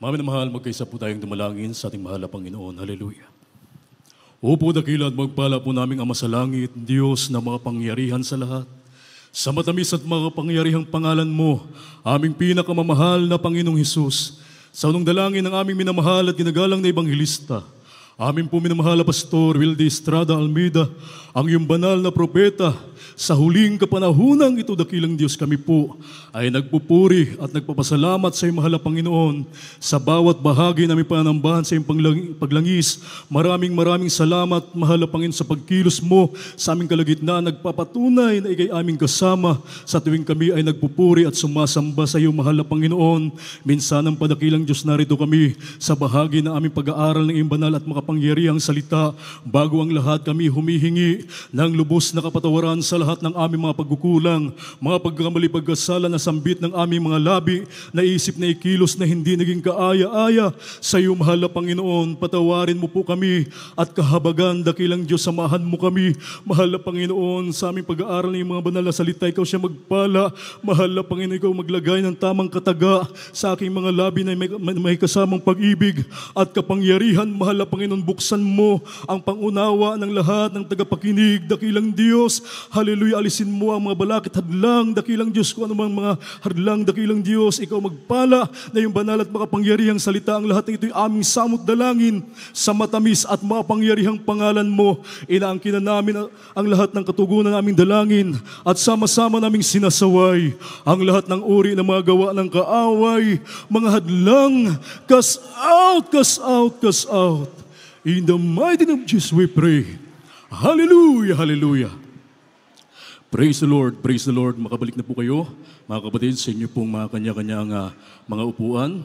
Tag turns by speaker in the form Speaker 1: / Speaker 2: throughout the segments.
Speaker 1: Mga minamahal, magkaisa po tayong dumalangin sa ating mahal na Panginoon. Hallelujah. Opo, dakila at magpala po naming Ama sa langit, Diyos na makapangyarihan sa lahat. Sa matamis at makapangyarihang pangalan mo, aming pinakamamahal na Panginoong Hesus, sa unang dalangin ng aming minamahal at ginagalang na Ebanghelista, aming po minamahal na Pastor Wildy Estrada Almeida, ang iyong banal na propeta, sa huling kapanahunang ito, dakilang Diyos, kami po ay nagpupuri at nagpapasalamat sa iyong mahal na Panginoon sa bawat bahagi namin panambahan sa iyong paglangis. Maraming salamat, mahal na Panginoon, sa pagkilos mo sa aming kalagitnaan. Nagpapatunay na ikay aming kasama sa tuwing kami ay nagpupuri at sumasamba sa iyong mahal na Panginoon. Minsan ang padakilang Diyos, narito kami sa bahagi na aming pag-aaral ng iyong banal at makapangyarihang salita. Bago ang lahat, kami humihingi ng lubos na kapatawaran sa lahat ng aming mga pagkukulang, mga pagkamali, pagkasala na sambit ng aming mga labi, naisip na ikilos na hindi naging kaaya-aya sa iyo, mahal na Panginoon. Patawarin mo po kami at kahabagan, dakilang Diyos, samahan mo kami, mahal na Panginoon, sa aming pag-aaral ng mga banal na salita. Ikaw siya magpala, mahal na Panginoon, ikaw maglagay ng tamang kataga sa aking mga labi na may kasamang pag-ibig at kapangyarihan. Mahal na Panginoon, buksan mo ang pangunawa ng lahat ng tagapakinig, dakilang Diyos. Hallelujah, alisin mo ang mga balakid, hadlang, dakilang Diyos, kung anumang mga hadlang, dakilang Diyos, ikaw magpala na yung banal at makapangyarihang salita. Ang lahat ng ito'y aming samot dalangin sa matamis at makapangyarihang pangalan mo. Inaangkin na namin ang lahat ng katugunan naming dalangin at sama-sama naming sinasaway ang lahat ng uri ng mga gawa ng kaaway, mga hadlang, cast out, cast out, cast out. In the mighty name of Jesus we pray. Hallelujah, hallelujah. Praise the Lord, praise the Lord. Makabalik na po kayo, mga kapatid, sa inyo pong mga kanya-kanyang mga upuan.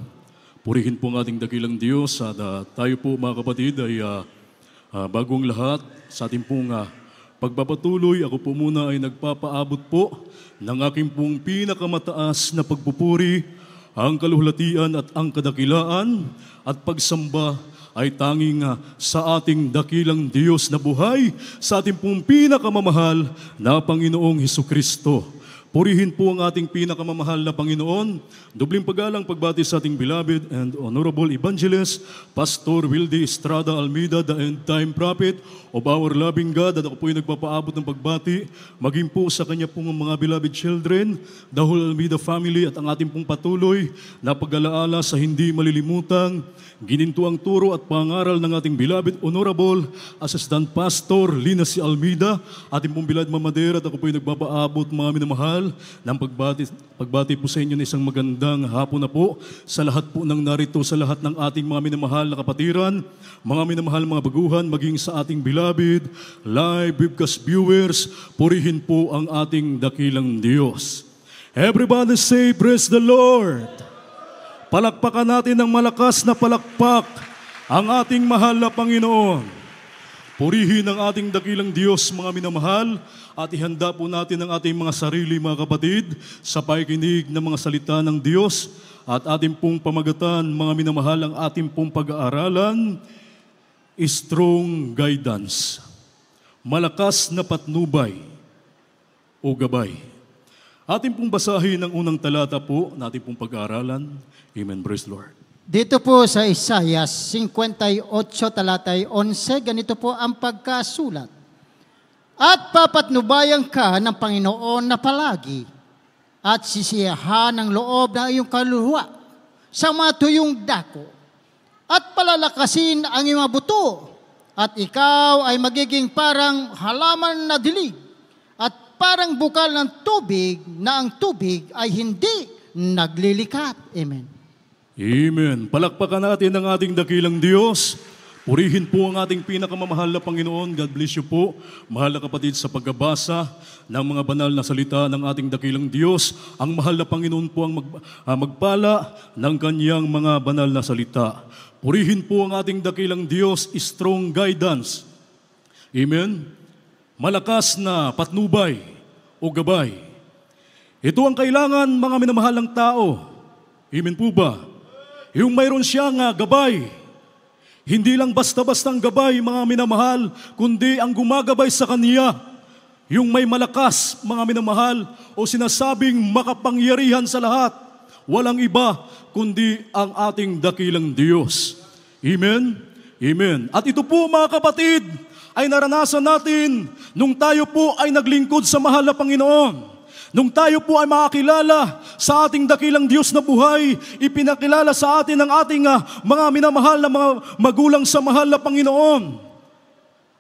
Speaker 1: Purihin po ang ating dakilang Diyos at tayo po, mga kapatid, ay bagong lahat sa ating pong pagpapatuloy. Ako po muna ay nagpapaabot po ng aking pong pinakamataas na pagpupuri, ang kaluhulatian at ang kadakilaan at pagsamba ay tanging sa ating dakilang Diyos na buhay, sa ating pong pinakamamahal na Panginoong Hesukristo. Purihin po ang ating pinakamamahal na Panginoon. Dubling paggalang pagbati sa ating beloved and honorable evangelist, Pastor Wildy Estrada Almeida, the end-time prophet of our loving God. At ako po yung nagpapaabot ng pagbati, maging po sa kanya pong mga beloved children, the whole Almeida family, at ang ating pong patuloy na pag-alaala sa hindi malilimutang ginintuang turo at pangaral ng ating beloved honorable Assistant Pastor Lina C. Almeida, ating pong beloved Mama Dera. At ako po yung nagpapaabot, mga minamahal, ng pagbati po sa inyo na isang magandang hapon na po sa lahat po ng narito, sa lahat ng ating mga minamahal na kapatiran, mga minamahal mga baguhan, maging sa ating beloved live webcast viewers. Purihin po ang ating dakilang Diyos. Everybody say, praise the Lord. Palakpakan natin ng malakas na palakpak ang ating mahal na Panginoon. Purihin ang ating dakilang Diyos, mga minamahal, at ihanda po natin ang ating mga sarili, mga kapatid, sa pakikinig ng mga salita ng Diyos at ating pong pamagatan, mga minamahal, ang ating pong pag-aaralan, strong guidance, malakas na patnubay o gabay. Ating pong basahin ang unang talata po na ating pong pag-aaralan. Amen. Praise the Lord.
Speaker 2: Dito po sa Isaiah 58, talatay 11, ganito po ang pagkasulat. At papatnubayan ka ng Panginoon na palagi, at sisiyahan ng loob ng iyong kaluluwa sa mga tuyong dako, at palalakasin ang iyong mga buto, at ikaw ay magiging parang halaman na dilig, at parang bukal ng tubig na ang tubig ay hindi naglilikat. Amen.
Speaker 1: Amen. Palakpakan natin ang ating dakilang Diyos. Purihin po ang ating pinakamamahal na Panginoon. God bless you po, mahal na kapatid, sa pagbabasa ng mga banal na salita ng ating dakilang Diyos. Ang mahal na Panginoon po ang magpala ng kanyang mga banal na salita. Purihin po ang ating dakilang Diyos, strong guidance. Amen. Malakas na patnubay o gabay. Ito ang kailangan, mga minamahal ng tao. Amen po ba? Yung mayroon siyang gabay. Hindi lang basta-bastang gabay, mga minamahal, kundi ang gumagabay sa kanya, yung may malakas, mga minamahal, o sinasabing makapangyarihan sa lahat. walang iba kundi ang ating dakilang Diyos. Amen? Amen. At ito po mga kapatid, ay naranasan natin nung tayo po ay naglingkod sa mahal na Panginoon. Nung tayo po ay makakilala sa ating dakilang Diyos na buhay, ipinakilala sa atin ng ating mga minamahal na mga magulang sa mahal na Panginoon.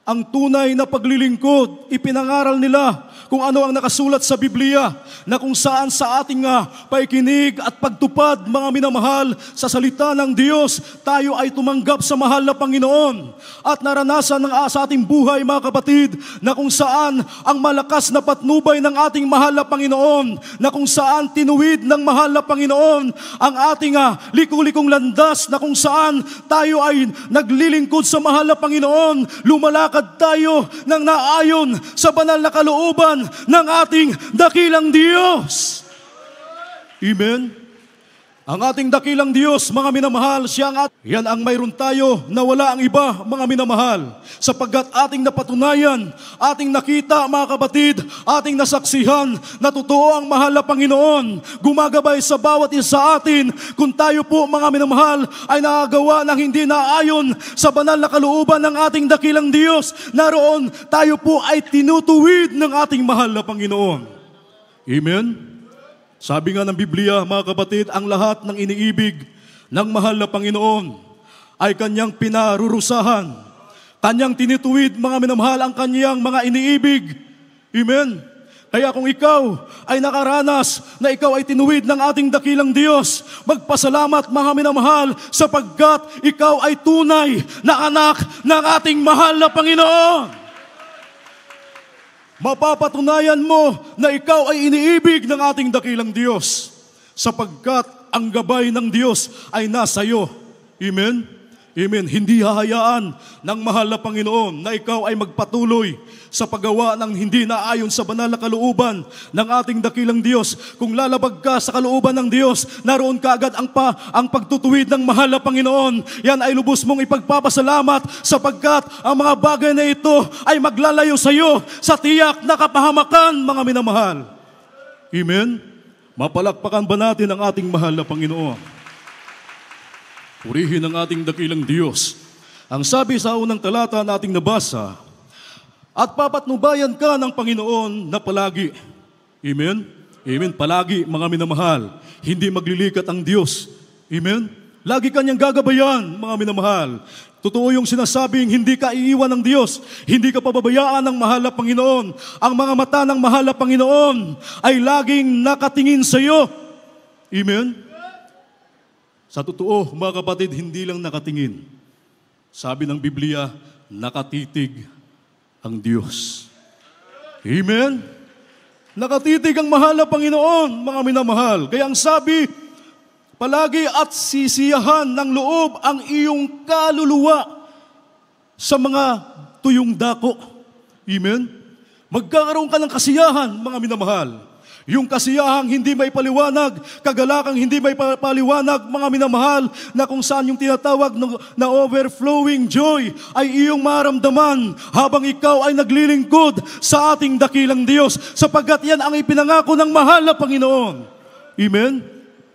Speaker 1: Ang tunay na paglilingkod, ipinangaral nila kung ano ang nakasulat sa Biblia, na kung saan sa ating paikinig at pagtupad, mga minamahal, sa salita ng Diyos, tayo ay tumanggap sa mahal na Panginoon. At naranasan sa ating buhay, mga kapatid, na kung saan ang malakas na patnubay ng ating mahal na Panginoon, na kung saan tinuwid ng mahal na Panginoon ang ating liku-likong landas, na kung saan tayo ay naglilingkod sa mahal na Panginoon, lumalakad tayo ng naayon sa banal na kalooban ng ating dakilang Diyos. Amen? Ang ating dakilang Diyos, mga minamahal, yan ang mayroon tayo na wala ang iba, mga minamahal. Sapagkat ating napatunayan, ating nakita, mga kapatid, ating nasaksihan na totoo ang mahal na Panginoon. Gumagabay sa bawat isa sa atin kung tayo po, mga minamahal, ay nakagawa ng hindi naayon sa banal na kalooban ng ating dakilang Diyos. Naroon tayo po ay tinutuwid ng ating mahal na Panginoon. Amen? Sabi nga ng Biblia, mga kapatid, ang lahat ng iniibig ng mahal na Panginoon ay kanyang pinarurusahan. Kanyang tinituwid, mga minamahal, ang kanyang mga iniibig. Amen? Kaya kung ikaw ay nakaranas na ikaw ay tinuwid ng ating dakilang Diyos, magpasalamat, mga minamahal, sapagkat ikaw ay tunay na anak ng ating mahal na Panginoon. Mapapatunayan mo na ikaw ay iniibig ng ating dakilang Diyos sapagkat ang gabay ng Diyos ay nasa iyo. Amen? Amen. Hindi hahayaan ng mahal na Panginoon na ikaw ay magpatuloy sa paggawa ng hindi naayon sa banal na kalooban ng ating dakilang Diyos. Kung lalabag ka sa kalooban ng Diyos, naroon ka agad ang pagtutuwid ng mahal na Panginoon. Yan ay lubos mong ipagpapasalamat sapagkat ang mga bagay na ito ay maglalayo sa iyo sa tiyak na kapahamakan, mga minamahal. Amen? Mapalakpakan ba natin ang ating mahal na Panginoon? Purihin ang ating dakilang Diyos. Ang sabi sa unang talata na ating nabasa, at papatnubayan ka ng Panginoon na palagi. Amen? Amen. Palagi, mga minamahal. Hindi maglilikat ang Diyos. Amen? Lagi kanyang gagabayan, mga minamahal. Totoo yung sinasabing hindi ka iiwan ng Diyos. Hindi ka pababayaan ng mahal na Panginoon. Ang mga mata ng mahal na Panginoon ay laging nakatingin sa iyo. Amen? Sa totoo, mga kapatid, hindi lang nakatingin. Sabi ng Biblia, nakatitig ang Diyos. Amen? Nakatitig ang mahal na Panginoon, mga minamahal. Kaya ang sabi, palagi at sisiyahan ng loob ang iyong kaluluwa sa mga tuyong dako. Amen? Magkakaroon ka ng kasiyahan, mga minamahal. Yung kasiyahang hindi may paliwanag, kagalakang hindi may paliwanag, mga minamahal, na kung saan yung tinatawag na overflowing joy ay iyong maramdaman habang ikaw ay naglilingkod sa ating dakilang Diyos, sapagkat yan ang ipinangako ng mahal na Panginoon. Amen?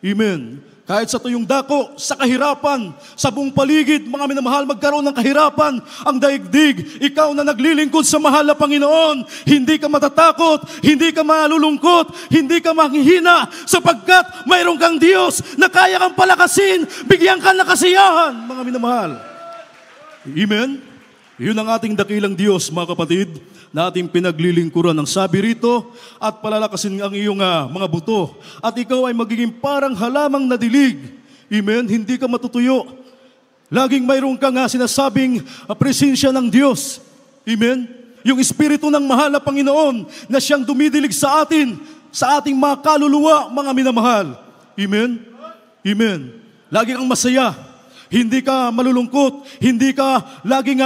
Speaker 1: Amen. Kahit sa tuyong dako, sa kahirapan, sa buong paligid, mga minamahal, magkaroon ng kahirapan, ang daigdig, ikaw na naglilingkod sa mahal na Panginoon, hindi ka matatakot, hindi ka malulungkot, hindi ka manghihina, sapagkat mayroon kang Diyos na kaya kang palakasin, bigyan ka ng kasiyahan, mga minamahal. Amen? Yun ang ating dakilang Diyos, mga kapatid, na ating pinaglilingkuran. Ang sabi rito, at palalakasin ang iyong mga buto, at ikaw ay magiging parang halamang nadilig. Amen? Hindi ka matutuyo. Laging mayroon kang sinasabing presensya ng Diyos. Amen? Yung Espiritu ng mahal na Panginoon na siyang dumidilig sa atin, sa ating mga kaluluwa, mga minamahal. Amen? Amen. Laging ang masaya. Hindi ka malulungkot, hindi ka laging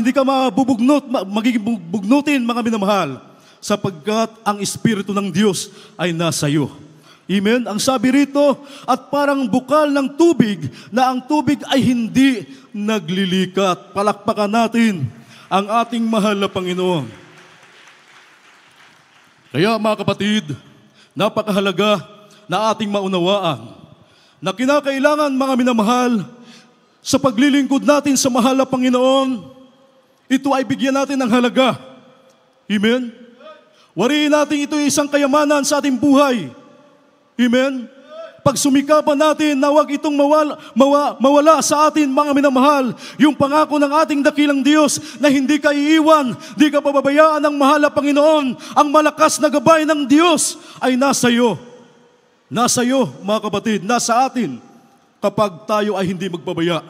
Speaker 1: hindi ka magiging bugnutin, mga minamahal, sapagkat ang Espiritu ng Diyos ay nasa iyo. Amen? Ang sabi rito, at parang bukal ng tubig, na ang tubig ay hindi naglilikat. Palakpakan natin ang ating mahal na Panginoon. Kaya, mga kapatid, napakahalaga na ating maunawaan na kinakailangan, mga minamahal, sa paglilingkod natin sa mahal na Panginoon, ito ay bigyan natin ng halaga. Amen? Wariin natin ito ay isang kayamanan sa ating buhay. Amen? Pag sumikapan natin na huwag itong mawala sa atin, mga minamahal, yung pangako ng ating dakilang Diyos na hindi ka iiwan, di ka pababayaan ng mahal na Panginoon. Ang malakas na gabay ng Diyos ay nasa iyo. Nasa iyo, mga kapatid, nasa atin kapag tayo ay hindi magpabaya.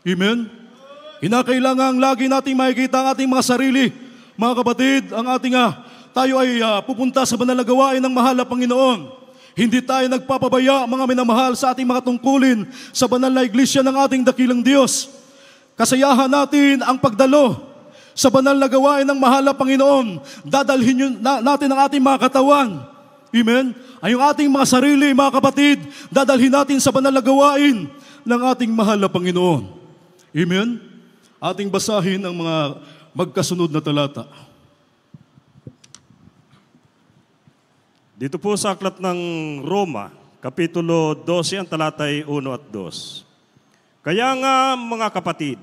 Speaker 1: Amen? Kinakailangan lagi nating makikita ang ating mga sarili. Mga kapatid, tayo ay pupunta sa banal na gawain ng mahal na Panginoon. Hindi tayo nagpapabaya, mga minamahal, sa ating mga tungkulin sa banal na iglesia ng ating dakilang Diyos. Kasayahan natin ang pagdalo sa banal na gawain ng mahal na Panginoon. Dadalhin natin ang ating mga katawan. Amen? Ay yung ating mga sarili, mga kapatid, dadalhin natin sa banal na gawain ng ating mahal na Panginoon. Amen? Ating basahin ang mga magkasunod na talata.
Speaker 3: Dito po sa aklat ng Roma, Kapitulo 12, ang talatay 1 at 2. Kaya nga, mga kapatid,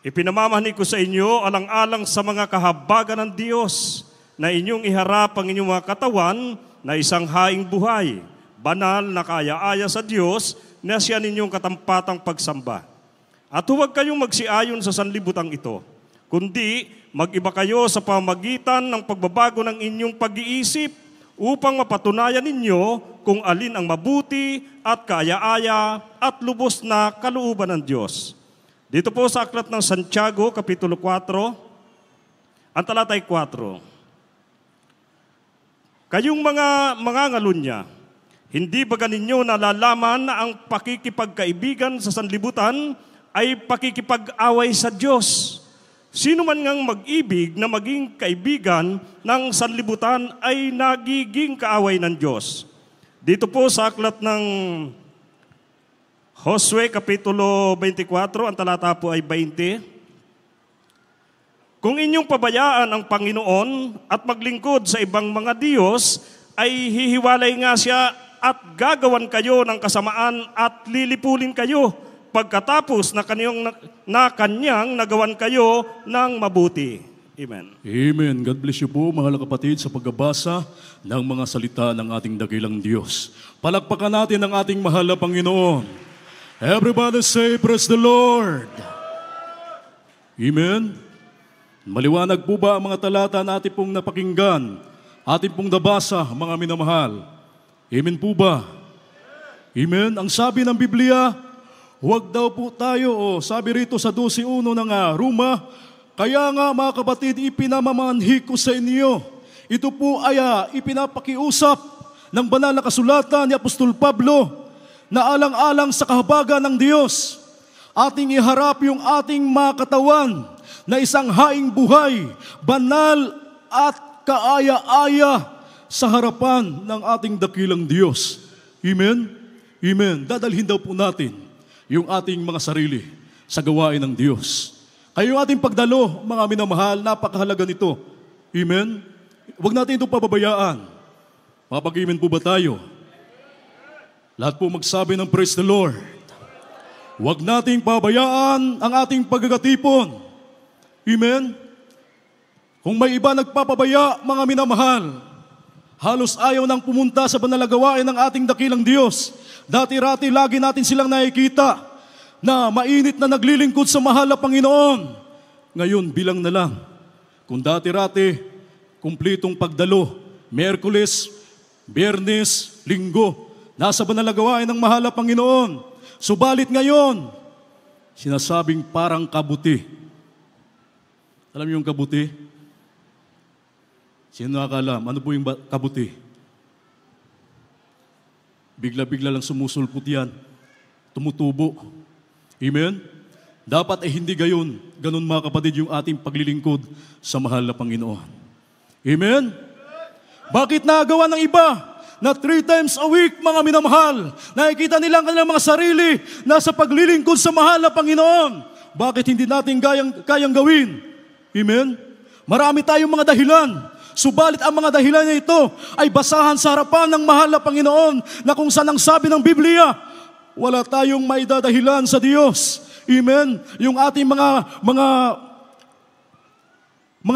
Speaker 3: ipinamamahani ko sa inyo alang-alang sa mga kahabagan ng Diyos na inyong iharap ang inyong mga katawan na isang haing buhay, banal na kaaya-aya sa Diyos na siya ninyong katampatang pagsamba. At huwag kayong magsiayon sa sanlibutan ito, kundi mag-iba kayo sa pamagitan ng pagbabago ng inyong pag-iisip upang mapatunayan ninyo kung alin ang mabuti at kaaya-aya at lubos na kalooban ng Diyos. Dito po sa aklat ng Santiago, Kapitulo 4, ang talatay 4. Kayong mga mangangalunya, hindi ba ninyo nalalaman na ang pakikipagkaibigan sa sanlibutan ay pakikipag-away sa Diyos? Sino man ngang mag-ibig na maging kaibigan ng sanlibutan ay nagiging kaaway ng Diyos. Dito po sa aklat ng Josue, Kapitulo 24, ang talata po ay 20. Kung inyong pabayaan ang Panginoon at maglingkod sa ibang mga Diyos, ay hihiwalay nga siya at gagawan kayo ng kasamaan at lilipulin kayo pagkatapos na kanyang nagawan kayo ng mabuti. Amen.
Speaker 1: Amen. God bless you po, mga kapatid, sa pagbabasa ng mga salita ng ating dakilang Diyos. Palakpakan natin ang ating mahal na Panginoon. Everybody say, praise the Lord. Amen. Maliwanag po ba ang mga talata na ating pong napakinggan, ating pong nabasa, mga minamahal? Amen po ba? Amen. Ang sabi ng Biblia, huwag daw po tayo, sabi rito sa 12:1 ng Roma, kaya nga, mga kapatid, ipinamamanhi ko sa inyo. Ito po ay ipinapakiusap ng banal na kasulatan ni Apostol Pablo na alang-alang sa kahabagan ng Diyos. Ating iharap yung ating mga katawan na isang haing buhay, banal at kaaya-aya sa harapan ng ating dakilang Diyos. Amen? Amen. Dadalhin daw po natin yung ating mga sarili sa gawain ng Diyos. Kaya yung ating pagdalo, mga minamahal, napakahalaga nito. Amen? Huwag natin itong pababayaan. Mapag-amen po ba tayo? Lahat po magsabi ng praise the Lord. Huwag nating pabayaan ang ating paggagatipon. Amen? Kung may iba nagpapabaya, mga minamahal, halos ayaw nang pumunta sa banal na gawain ng ating dakilang Diyos. Dati-rati lagi natin silang nakikita na mainit na naglilingkod sa mahal na Panginoon. Ngayon, bilang na lang. Kung dati-rati, kumplitong pagdalo, Miyerkules, Biyernes, Linggo, nasa banal na gawain ng mahal na Panginoon. Subalit ngayon, sinasabing parang kabuti. Alam niyo yung kabuti? Sino nakakalam? Ano po yung kabuti? Bigla-bigla lang sumusulpot yan. Tumutubo. Amen? Dapat ay hindi gayon. Ganun, mga kapatid, yung ating paglilingkod sa mahal na Panginoon. Amen? Bakit nagawa ng iba na 3 times a week, mga minamahal, nakikita nila ang kanilang mga sarili nasa paglilingkod sa mahal na Panginoon? Bakit hindi natin kayang gawin? Amen? Marami tayong mga dahilan. Subalit ang mga dahilan na ito ay basahan sa harapan ng mahal na Panginoon na kung saan ang sabi ng Biblia, wala tayong maidadahilan sa Diyos. Amen? Yung ating mga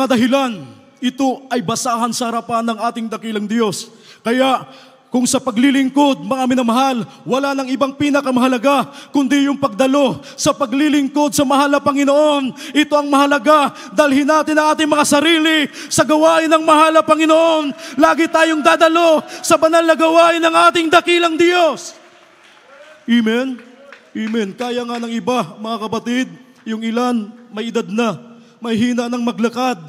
Speaker 1: dahilan, ito ay basahan sa harapan ng ating dakilang Diyos. Kaya, kung sa paglilingkod, mga minamahal, wala nang ibang pinakamahalaga, kundi yung pagdalo sa paglilingkod sa mahal na Panginoon. Ito ang mahalaga. Dalhin natin ang ating mga sarili sa gawain ng mahal na Panginoon. Lagi tayong dadalo sa banal na gawain ng ating dakilang Diyos. Amen? Amen. Kaya nga ng iba, mga kapatid, yung ilan, may edad na, may hina ng maglakad.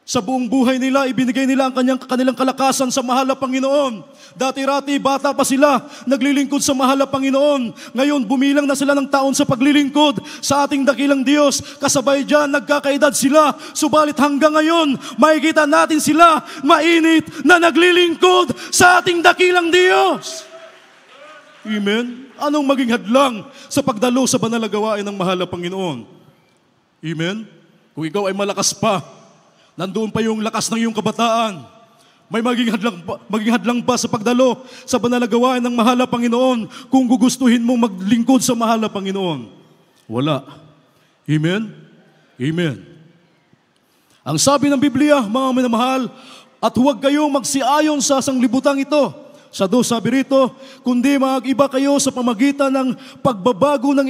Speaker 1: Sa buong buhay nila, ibinigay nila ang kanilang kalakasan sa mahal na Panginoon. Dati-rati, bata pa sila, naglilingkod sa mahal na Panginoon. Ngayon, bumilang na sila ng taon sa paglilingkod sa ating dakilang Diyos. Kasabay dyan, nagkakaedad sila. Subalit hanggang ngayon, makikita natin sila mainit na naglilingkod sa ating dakilang Diyos. Amen? Anong maging hadlang sa pagdalo sa banal na gawain ng mahal na Panginoon? Amen? Kung ikaw ay malakas pa, nandoon pa yung lakas ng iyong kabataan, may maging hadlang ba sa pagdalo sa banal na gawain ng mahal na Panginoon kung gugustuhin mong maglingkod sa mahal na Panginoon? Wala. Amen? Amen. Ang sabi ng Biblia, mga minamahal, at huwag kayong magsiayon sa sanglibutang ito. Sa 2, sabi rito, kundi mag-iba kayo sa pamagitan ng pagbabago ng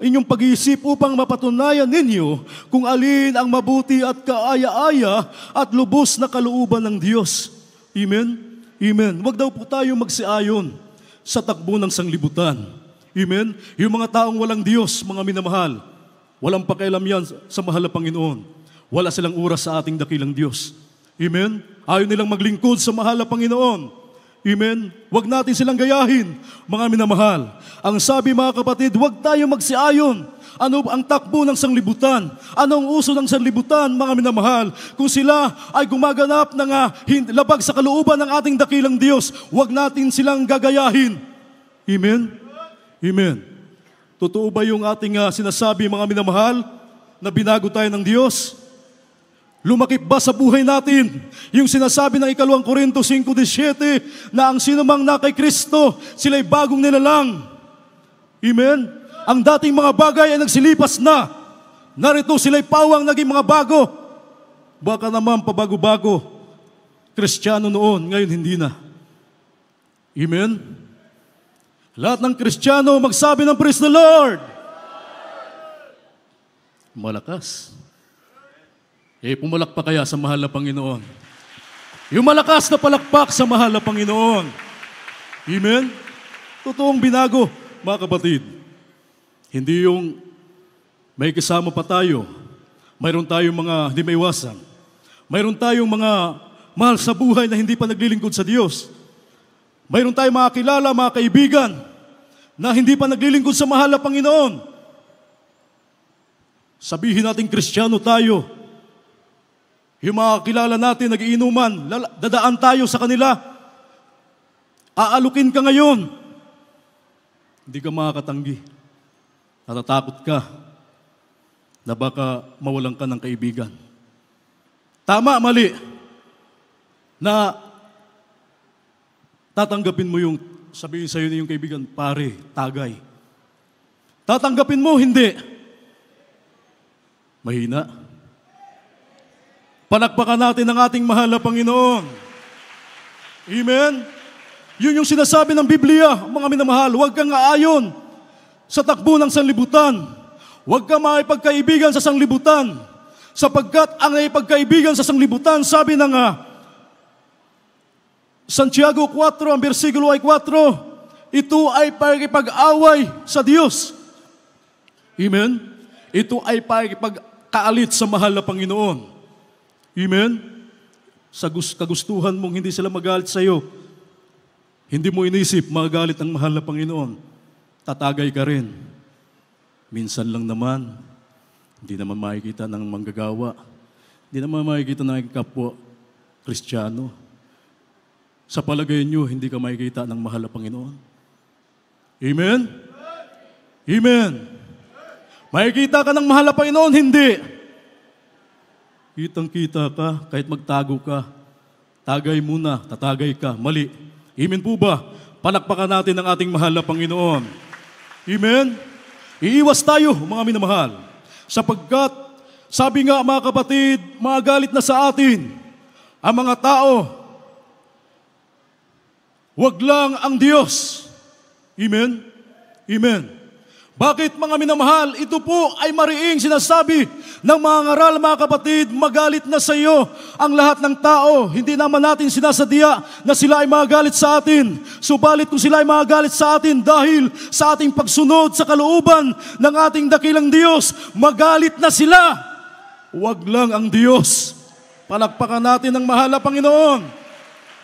Speaker 1: inyong pag-iisip upang mapatunayan ninyo kung alin ang mabuti at kaaya-aya at lubos na kalooban ng Diyos. Amen? Amen. Huwag daw po tayo magsiayon sa takbo ng sanglibutan. Amen? Yung mga taong walang Diyos, mga minamahal, walang pakialam yan sa mahal na Panginoon. Wala silang oras sa ating dakilang Diyos. Amen? Ayaw nilang maglingkod sa mahal na Panginoon. Amen? Huwag natin silang gayahin, mga minamahal. Ang sabi, mga kapatid, huwag tayo magsiayon. Ano ang takbo ng sanglibutan? Ano ang uso ng sanglibutan, mga minamahal? Kung sila ay gumaganap ng labag sa kalooban ng ating dakilang Diyos, huwag natin silang gagayahin. Amen? Amen. Totoo ba yung ating sinasabi, mga minamahal, na binago tayo ng Diyos? Lumakip ba sa buhay natin yung sinasabi ng 2 Korintos 5:17 na ang sinumang na kay Kristo, sila'y bagong nilalang? Amen? Ang dating mga bagay ay nagsilipas na. Narito sila'y pawang naging mga bago. Baka naman pabago-bago. Kristiyano noon, ngayon hindi na. Amen? Lahat ng Kristiyano magsabi ng praise the Lord. Malakas. Pumalak pa kaya sa mahal na Panginoon? Yung malakas na palakpak sa mahal na Panginoon. Amen? Totoong binago, mga kapatid. Hindi yung may kasama pa tayo. Mayroon tayong mga hindi maiwasan. Mayroon tayong mga mahal sa buhay na hindi pa naglilingkod sa Diyos. Mayroon tayong mga kilala, mga kaibigan na hindi pa naglilingkod sa mahal na Panginoon. Sabihin natin Kristiyano tayo. Yung mga kilala natin, nagiinuman, dadaan tayo sa kanila. Aalukin ka ngayon. Hindi ka makakatanggi. Natatakot ka na baka mawalan ka ng kaibigan. Tama, mali. Na tatanggapin mo yung, sabihin sa'yo na yung kaibigan, pare, tagay. Tatanggapin mo, hindi. Mahina. Palakpakan natin ang ating mahal na Panginoon. Amen? Yun yung sinasabi ng Biblia, mga minamahal. Huwag kang aayon sa takbo ng sanlibutan. Huwag kang makipagkaibigan sa sanlibutan. Sapagkat ang ipagkaibigan sa sanlibutan, sabi ng Santiago 4, ang versikulo ay 4, ito ay pakikipag-away sa Diyos. Amen? Ito ay pakikipagkaalit sa mahal na Panginoon. Amen? Sa kagustuhan mong hindi sila magalit sa iyo, hindi mo inisip magalit ang mahal na Panginoon, tatagay ka rin. Minsan lang naman, hindi naman makikita ng manggagawa, hindi naman makikita ng kapwa Kristiyano. Sa palagay niyo, hindi ka makikita ng mahal na Panginoon. Amen? Amen. Makikita ka ng mahal na Panginoon? Hindi. Kitang-kita ka, kahit magtago ka. Tagay muna, tatagay ka. Mali. Amen po ba? Palakpakan natin ang ating mahal na Panginoon. Amen? Iiwas tayo, mga minamahal. Sapagkat, sabi nga mga kapatid, magalit na sa atin ang mga tao. Wag lang ang Diyos. Amen? Amen. Bakit mga minamahal? Ito po ay mariing sinasabi ng mga ngaral, mga kapatid, magalit na sa iyo ang lahat ng tao. Hindi naman natin sinasadya na sila ay magalit sa atin. Subalit kung sila ay magalit sa atin dahil sa ating pagsunod sa kalooban ng ating dakilang Diyos, magalit na sila. Wag lang ang Diyos. Palakpakan natin ang mahal na Panginoon.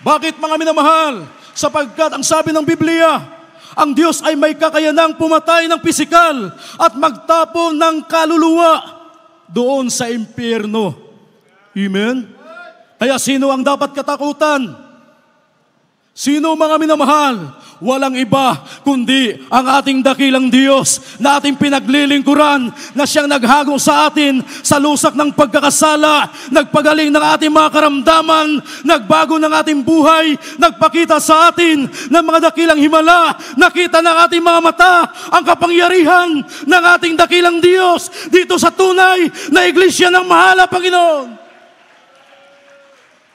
Speaker 1: Bakit mga minamahal? Sapagkat ang sabi ng Biblia, ang Diyos ay may kakayanang pumatay ng pisikal at magtapon ng kaluluwa doon sa impyerno. Amen? Kaya sino ang dapat katakutan? Sino mga minamahal? Walang iba kundi ang ating dakilang Diyos na ating pinaglilingkuran, na siyang naghago sa atin sa lusak ng pagkakasala, nagpagaling ng ating mga karamdaman, nagbago ng ating buhay, nagpakita sa atin ng mga dakilang himala, nakita ng ating mga mata ang kapangyarihan ng ating dakilang Diyos dito sa tunay na iglesia ng mahal na Panginoon.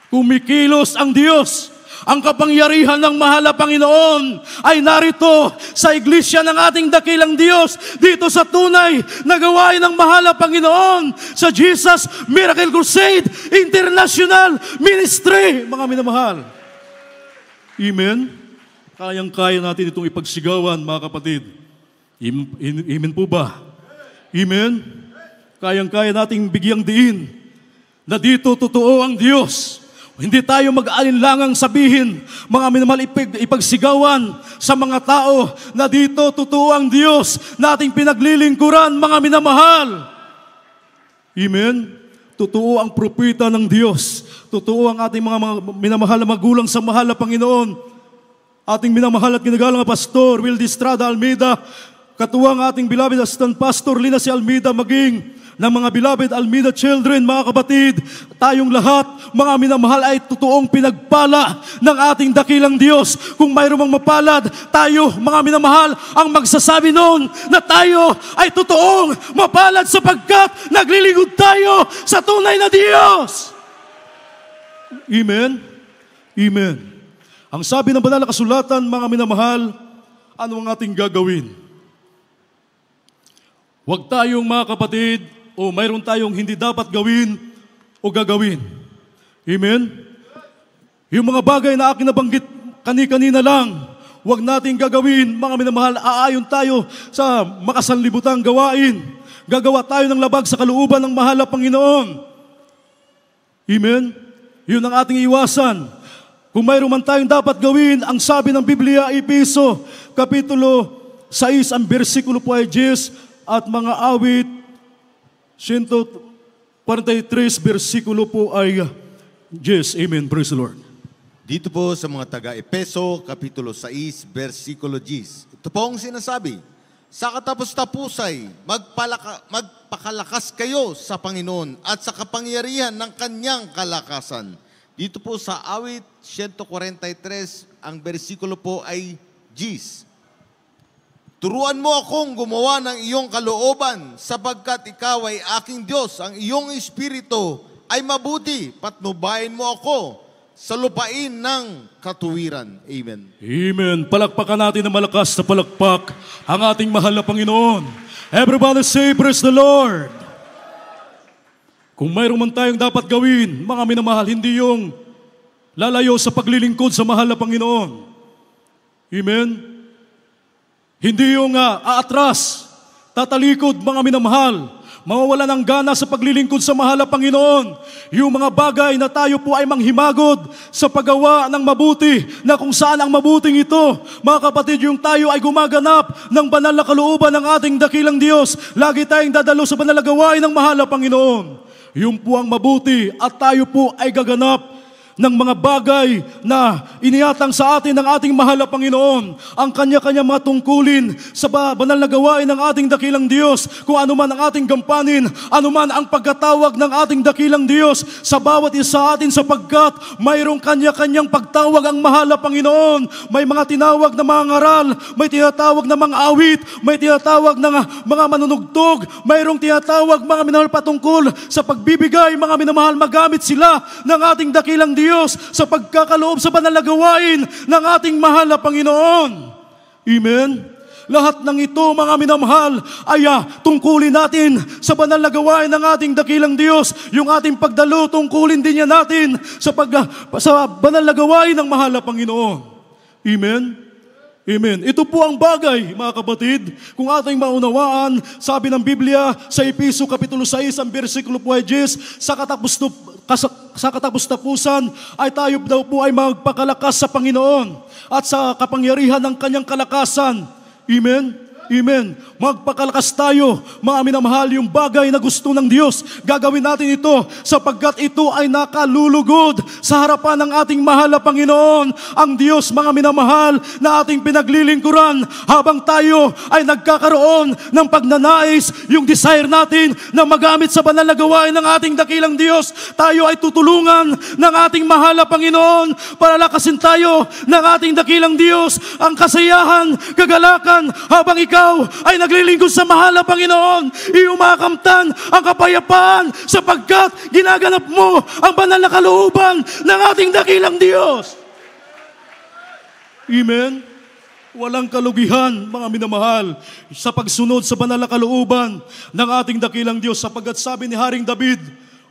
Speaker 1: Kumikilos ang Diyos. Ang kapangyarihan ng mahal na Panginoon ay narito sa iglesia ng ating dakilang Diyos dito sa tunay na gawain ng mahal na Panginoon sa Jesus Miracle Crusade International Ministry, mga minamahal. Amen? Kayang-kaya natin itong ipagsigawan, mga kapatid. Amen po ba? Amen? Kayang-kaya nating bigyang diin na dito totoo ang Diyos. Hindi tayo mag-alinlangang sabihin, mga minamahal, ipagsigawan sa mga tao na dito totoo ang Diyos na ating pinaglilingkuran, mga minamahal. Amen? Totoo ang propeta ng Diyos. Totoo ang ating mga minamahal na magulang sa mahal na Panginoon. Ating minamahal at kinagalang na Pastor Will Distrada Almeida, katuwang ating beloved assistant Pastor Lina C. Almeida, maging ng mga beloved Almeida children, mga kapatid, tayong lahat, mga minamahal, ay totoong pinagpala ng ating dakilang Diyos. Kung mayroong mang mapalad, tayo, mga minamahal, ang magsasabi noon na tayo ay totoong mapalad sapagkat naglilingkod tayo sa tunay na Diyos. Amen? Amen. Ang sabi ng banal na kasulatan, mga minamahal, ano ang ating gagawin? Huwag tayong, mga kapatid, o mayroon tayong hindi dapat gawin o gagawin. Amen? Yung mga bagay na akin nabanggit kani-kanina lang, huwag nating gagawin, mga minamahal. Aayon tayo sa makasanlibutang gawain. Gagawa tayo ng labag sa kalooban ng mahal na Panginoon. Amen? Yun ang ating iwasan. Kung mayroon man tayong dapat gawin, ang sabi ng Biblia, Epeso, Kapitulo 6, ang bersikulo po ay 10, at mga awit 143, versikulo po ay yes, amen, praise the Lord.
Speaker 4: Dito po sa mga taga-Epeso, Kapitulo 6, versikulo 10. Ito po ang sinasabi, sa katapos-tapusay, magpakalakas kayo sa Panginoon at sa kapangyarihan ng kanyang kalakasan. Dito po sa awit 143, ang versikulo po ay 10. Turuan mo akong gumawa ng iyong kalooban sapagkat ikaw ay aking Diyos. Ang iyong espiritu ay mabuti. Patnubayan mo ako sa lupain ng katuwiran. Amen.
Speaker 1: Amen. Palakpakan natin ng malakas na palakpak ang ating mahal na Panginoon. Everybody say, praise the Lord. Kung mayroon man tayong dapat gawin, mga minamahal, hindi yung lalayo sa paglilingkod sa mahal na Panginoon. Amen. Hindi yung aatras, tatalikod, mga minamahal, mawawala ng gana sa paglilingkod sa mahal na Panginoon. Yung mga bagay na tayo po ay manghimagod sa paggawa ng mabuti, na kung saan ang mabuting ito, mga kapatid, yung tayo ay gumaganap ng banal na kalooban ng ating dakilang Diyos. Lagi tayong dadalo sa banal na gawain ng mahal na Panginoon. Yung po ang mabuti at tayo po ay gaganap ng mga bagay na iniatang sa atin ng ating mahal na Panginoon, ang kanya-kanya mga tungkulin sa banal na gawain ng ating dakilang Diyos, kung ano man ang ating gampanin, ano man ang pagkatawag ng ating dakilang Diyos sa bawat isa atin, sapagkat mayroong kanya-kanyang pagtawag ang mahal na Panginoon. May mga tinawag na mga ngaral, may tinatawag na mga awit, may tinatawag na mga manunugtog, mayroong tinatawag mga minamahal patungkol sa pagbibigay, mga minamahal, magamit sila ng ating dakilang Diyos sa pagkakaloob sa banal na gawain ng ating mahal na Panginoon. Amen? Lahat ng ito, mga minamahal, ay tungkulin natin sa banal na gawain ng ating dakilang Diyos. Yung ating pagdalo, tungkulin din yan natin sa banal na gawain ng mahal na Panginoon. Amen? Amen. Ito po ang bagay, mga kapatid, kung ating maunawaan, sabi ng Biblia sa Epeso Kapitulo 6, ang versikulo 10, sa katapus-tapusan ay tayo daw po ay magpakalakas sa Panginoon at sa kapangyarihan ng kanyang kalakasan. Amen? Amen. Magpakalakas tayo, mga minamahal, yung bagay na gusto ng Diyos. Gagawin natin ito sapagkat ito ay nakalulugod sa harapan ng ating mahal na Panginoon. Ang Diyos, mga minamahal, na ating pinaglilingkuran habang tayo ay nagkakaroon ng pagnanais, yung desire natin na magamit sa banal na gawain ng ating dakilang Diyos. Tayo ay tutulungan ng ating mahal na Panginoon para lakasin tayo ng ating dakilang Diyos. Ang kasayahan, kagalakan, habang ikaw ay naglilingkod sa mahal na Panginoon, iumakamtan ang kapayapaan sapagkat ginaganap mo ang banal na kalooban ng ating dakilang Diyos. Amen? Walang kalugihan, mga minamahal, sa pagsunod sa banal na kalooban ng ating dakilang Diyos, sapagkat sabi ni Haring David,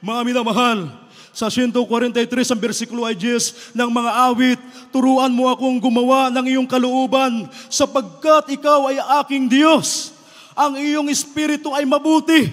Speaker 1: mga minamahal, sa 143 ang versikulo ay 10 ng mga awit, turuan mo akong gumawa ng iyong kalooban sapagkat ikaw ay aking Diyos. Ang iyong espiritu ay mabuti.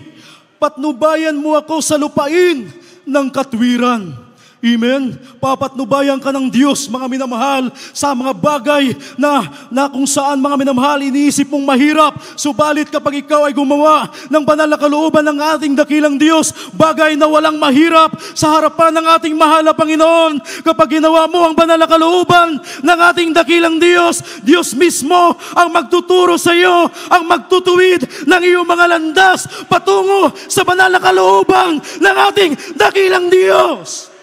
Speaker 1: Patnubayan mo ako sa lupain ng katwiran. Amen? Papatnubayan ka ng Diyos, mga minamahal, sa mga bagay na kung saan, mga minamahal, iniisip mong mahirap. Subalit kapag ikaw ay gumawa ng banal na kalooban ng ating dakilang Diyos, bagay na walang mahirap sa harapan ng ating mahal na Panginoon. Kapag ginawa mo ang banal na kalooban ng ating dakilang Diyos, Diyos mismo ang magtuturo sa iyo, ang magtutuwid ng iyong mga landas patungo sa banal na kalooban ng ating dakilang Diyos.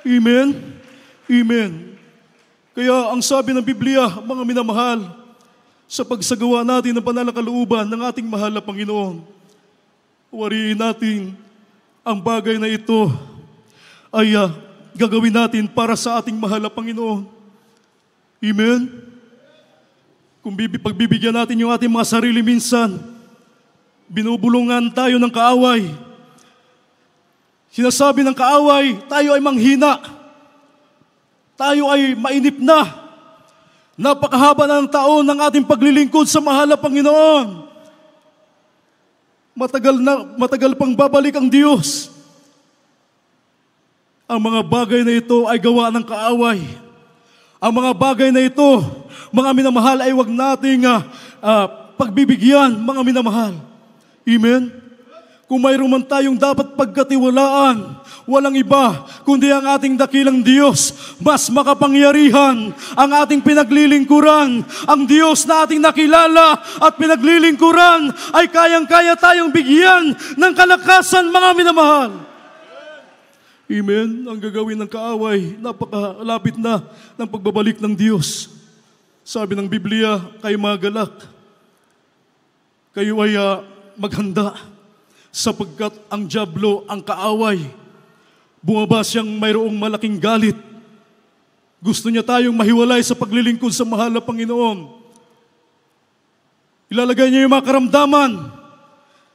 Speaker 1: Amen? Amen. Kaya ang sabi ng Biblia, mga minamahal, sa pagsagawa natin ng banal na kalooban ng ating mahal na Panginoon, wariin natin ang bagay na ito ay gagawin natin para sa ating mahal na Panginoon. Amen? Kung pagbibigyan natin yung ating mga sarili minsan, binubulungan tayo ng kaaway. Sinasabi ng kaaway, tayo ay manghina. Tayo ay mainip na. Napakahaba na ng taon ng ating paglilingkod sa mahal na Panginoon. Matagal pang babalik ang Diyos. Ang mga bagay na ito ay gawa ng kaaway. Ang mga bagay na ito, mga minamahal, ay wag nating pagbibigyan, mga minamahal. Amen? Kung mayroon man tayong dapat pagkatiwalaan, walang iba kundi ang ating dakilang Diyos. Mas makapangyarihan ang ating pinaglilingkuran. Ang Diyos na ating nakilala at pinaglilingkuran ay kayang-kaya tayong bigyan ng kalakasan, mga minamahal. Amen? Ang gagawin ng kaaway, napakalapit na ng pagbabalik ng Diyos. Sabi ng Biblia, kayo mga galak, kayo ay maghanda. Sapagkat ang dyablo, ang kaaway, bumaba siyang mayroong malaking galit. Gusto niya tayong mahiwalay sa paglilingkod sa mahal na Panginoon. Ilalagay niya yung mga karamdaman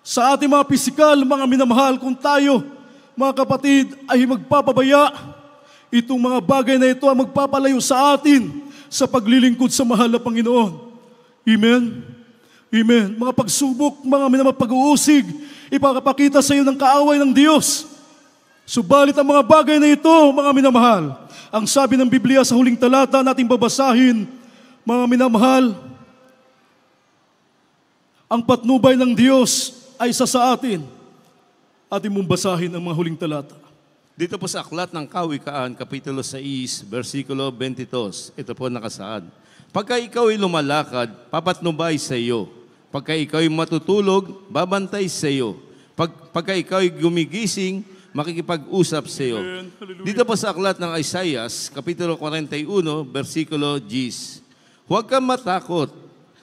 Speaker 1: sa ating mga pisikal, mga minamahal. Kung tayo, mga kapatid, ay magpapabaya, itong mga bagay na ito ang magpapalayo sa atin sa paglilingkod sa mahal na Panginoon. Amen? Amen. Mga pagsubok, mga minamahal, pag-uusig, ipapakita sa iyo ng kaaway ng Diyos. Subalit ang mga bagay na ito, mga minamahal, ang sabi ng Biblia sa huling talata nating babasahin, mga minamahal, ang patnubay ng Diyos ay isa sa atin. Ating mong basahin ang mga huling talata.
Speaker 5: Dito po sa Aklat ng Kawikaan, Kapitulo 6, versikulo 22, ito po nakasaad. Pagka ikaw ay lumalakad, papatnubay sa iyo. Pagka ikaw ay matutulog, babantay sa iyo. Pagka ikaw ay gumigising, makikipag-usap sa iyo. Dito po sa Aklat ng Isaiah, Kapitulo 41, versikulo 10. Huwag kang matakot,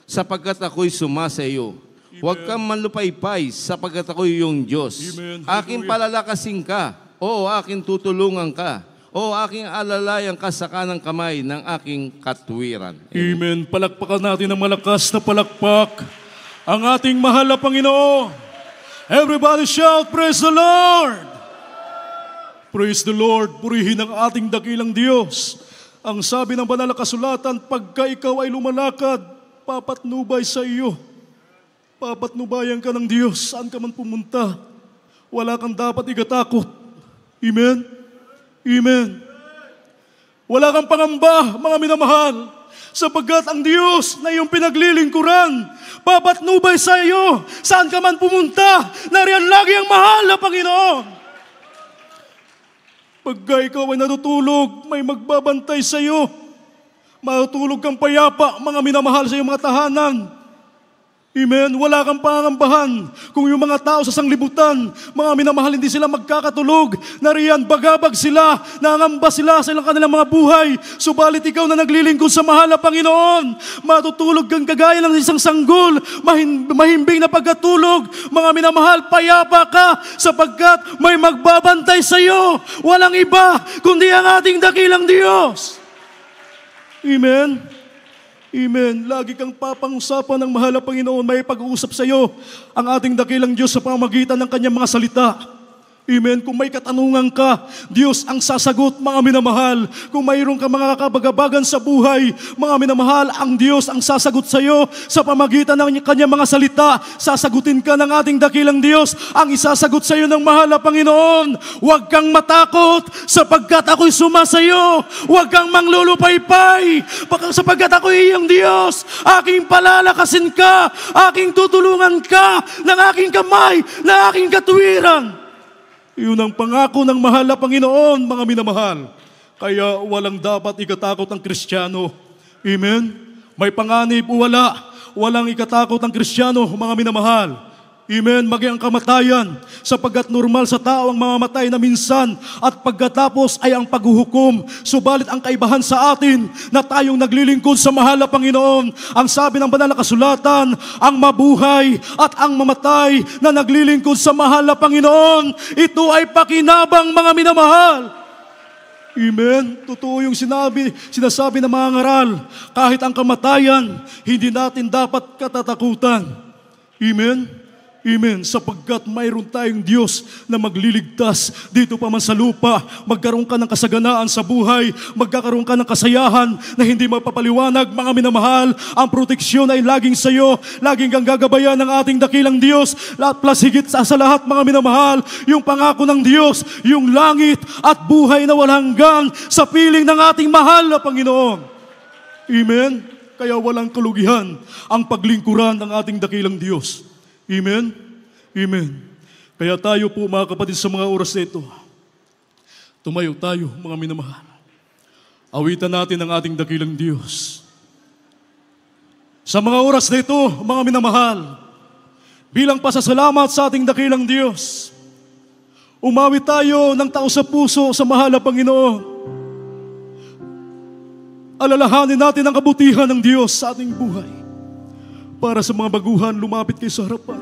Speaker 5: sapagkat ako'y sumasa iyo. Huwag kang manlupaypay, sapagkat ako'y iyong Diyos.
Speaker 1: Amen.
Speaker 5: Aking palalakasin ka, o aking tutulungan ka, o aking alalayan ka sa kanang kamay ng aking katwiran.
Speaker 1: Amen. Palakpakan natin ng malakas na palakpak ang ating mahal na Panginoon. Everybody shout, praise the Lord! Praise the Lord, purihin ang ating dakilang Diyos. Ang sabi ng banal na kasulatan, pagka ikaw ay lumalakad, papatnubay sa iyo. Papatnubayan ka ng Diyos, saan ka man pumunta. Wala kang dapat igatakot. Amen? Amen. Wala kang pangamba, mga minamahal, sapagkat ang Diyos na iyong pinaglilingkuran, papatnubay sa iyo, saan ka man pumunta, nariyan lagi ang mahal na Panginoon. Pagka ikaw ay natutulog, may magbabantay sa iyo. Matutulog kang payapa, mga minamahal sa iyong mga tahanan. Amen. Wala kang pangangambahan. Kung yung mga tao sa sanglibutan, mga minamahal, hindi sila magkakatulog. Nariyan, bagabag sila, nangamba sila sa ilang kanilang mga buhay. Subalit ikaw na naglilingkod sa mahal na Panginoon, matutulog kang kagaya ng isang sanggol, mahimbing na pagkatulog. Mga minamahal, payapa ka, sapagkat may magbabantay sa iyo. Walang iba, kundi ang ating dakilang Diyos. Amen. Amen. Lagi kang papangusapan ng mahal na Panginoon, may pag-uusap sa iyo ang ating dakilang Diyos sa pamamagitan ng kanyang mga salita. Amen. Kung may katanungan ka, Diyos ang sasagot, mga minamahal. Kung mayroon ka mga kabagabagan sa buhay, mga minamahal, ang Diyos ang sasagot sa iyo sa pamamagitan ng kanyang mga salita. Sasagutin ka ng ating dakilang Diyos, ang isasagot sa iyo ng mahal na Panginoon. Huwag kang matakot, sapagkat ako'y sumasa iyo. Huwag kang manglulupaypay, sapagkat ako'y iyong Diyos. Aking palalakasin ka, aking tutulungan ka ng aking kamay, ng aking katwiran. Iyon ang pangako ng mahal na Panginoon, mga minamahal. Kaya walang dapat ikatakot ang Kristiyano. Amen? May panganib o wala, walang ikatakot ang Kristiyano, mga minamahal. Amen? Maging ang kamatayan, sapagkat normal sa tao ang mamamatay na minsan at pagkatapos ay ang paghuhukom. Subalit ang kaibahan sa atin na tayong naglilingkod sa mahal na Panginoon, ang sabi ng banal na kasulatan, ang mabuhay at ang mamatay na naglilingkod sa mahal na Panginoon, ito ay pakinabang, mga minamahal. Amen? Totoo yung sinasabi ng mga ngaral, kahit ang kamatayan, hindi natin dapat katatakutan. Amen? Amen. Sapagkat mayroon tayong Diyos na magliligtas dito pa man sa lupa. Magkaroon ka ng kasaganaan sa buhay. Magkakaroon ka ng kasayahan na hindi mapapaliwanag, mga minamahal. Ang proteksyon ay laging sa iyo. Laging kang gagabayan ng ating dakilang Diyos. Plus higit sa lahat, mga minamahal, yung pangako ng Diyos, yung langit at buhay na walang hanggan sa piling ng ating mahal na Panginoon. Amen. Kaya walang kalugihan ang paglingkuran ng ating dakilang Diyos. Amen? Amen. Kaya tayo po, mga kapatid, sa mga oras na ito, tumayo tayo, mga minamahal. Awitan natin ang ating dakilang Diyos. Sa mga oras na ito, mga minamahal, bilang pasasalamat sa ating dakilang Diyos, umawit tayo ng tao sa puso sa mahal na Panginoon. Alalahanin natin ang kabutihan ng Diyos sa ating buhay. Para sa mga baguhan, lumapit kayo sa harapan.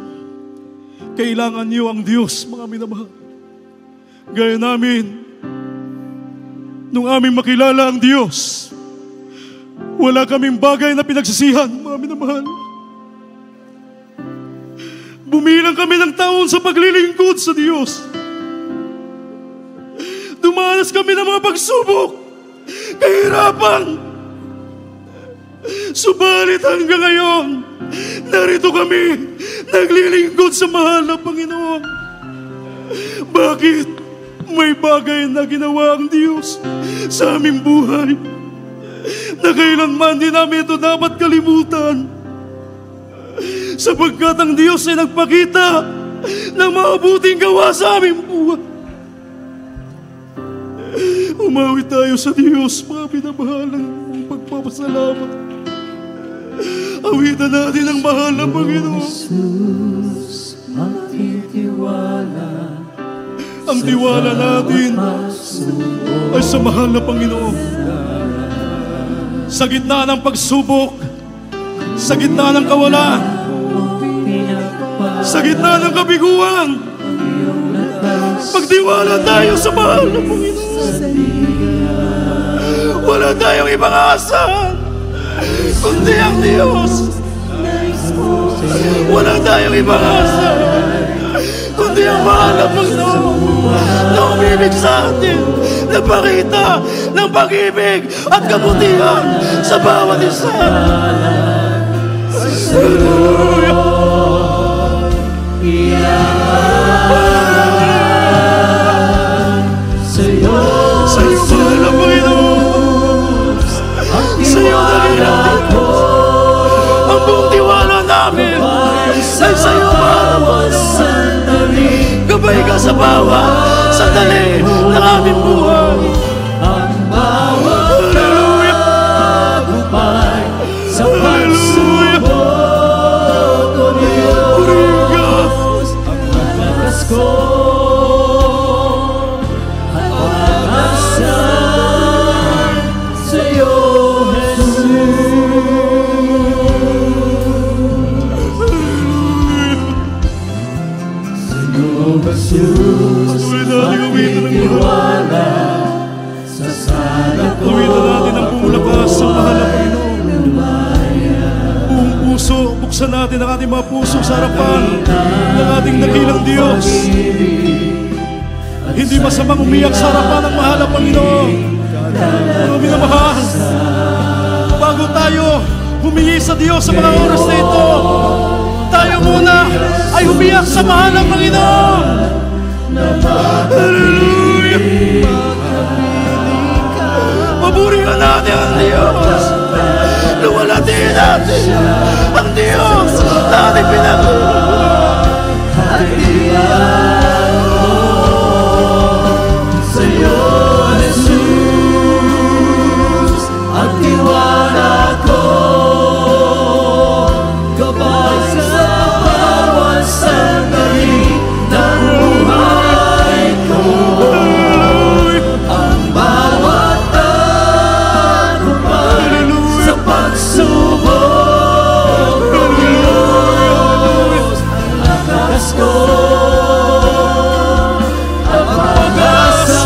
Speaker 1: Kailangan niyo ang Diyos, mga minamahal. Gaya namin, nung aming makilala ang Diyos, wala kaming bagay na pinagsisihan, mga minamahal. Bumilang kami ng taon sa paglilingkod sa Diyos. Dumanas kami ng mga pagsubok, kahirapan. Subalit hanggang ngayon, narito kami, naglilingkod sa mahal na Panginoon. Bakit? May bagay na ginawa ang Diyos sa aming buhay na kailanman din namin ito dapat kalimutan. Sapagkat ang Diyos ay nagpakita ng mabuting gawa sa aming buhay. Umawi tayo sa Diyos, mga pinamahalang mong pagpapasalamat. Awitan natin ang mahal na Panginoon. Ang tiwala natin ay sa mahal na Panginoon. Sa gitna ng pagsubok, sa gitna ng kawalan, sa gitna ng kabiguan, magtiwala tayo sa mahal na Panginoon. Wala tayong ibang asahan kundi ang Diyos. Wala tayong ibang asahan kundi ang mahal na Panginoon na umibig sa atin, na pakita ng pag-ibig at kabutihan sa bawat isa. Sa iyo, mahal na Panginoon. Sa iyo, dakilang Diyos. Ang buong tiwala namin ay sa iyo, mahal na Panginoon. Gabay ka sa bawat sandali ng aming buhay.
Speaker 6: Ang bawat tagumpay sa pagsubok ko, Diyos, ang lakas ko at pag-asal sa iyo, Jesus. Tiwala sa sala ko.
Speaker 1: Awitan natin ang pumulakas sa mahal na Panginoon. Buong puso, buksan natin ang ating mga puso sa harapan ng ating nakilang Diyos. Hindi masamang umiyak sa harapan ng mahal na Panginoon. Mga minamahal, bago tayo humingi sa Diyos sa mga oras na ito, tayo muna ay umiyak sa mahal ng Panginoon. Hallelujah! Paburihan natin ang Diyos. Luwalatiin natin ang Diyos na ating pinag-uwan.
Speaker 6: Sa iyo, Jesus, ang tiwala ko. Gabay sa bawat sandali ng buhay ko. Ang bawat tagumpay sa pagsubok ko, Diyos, ang lakas ko at pag-asal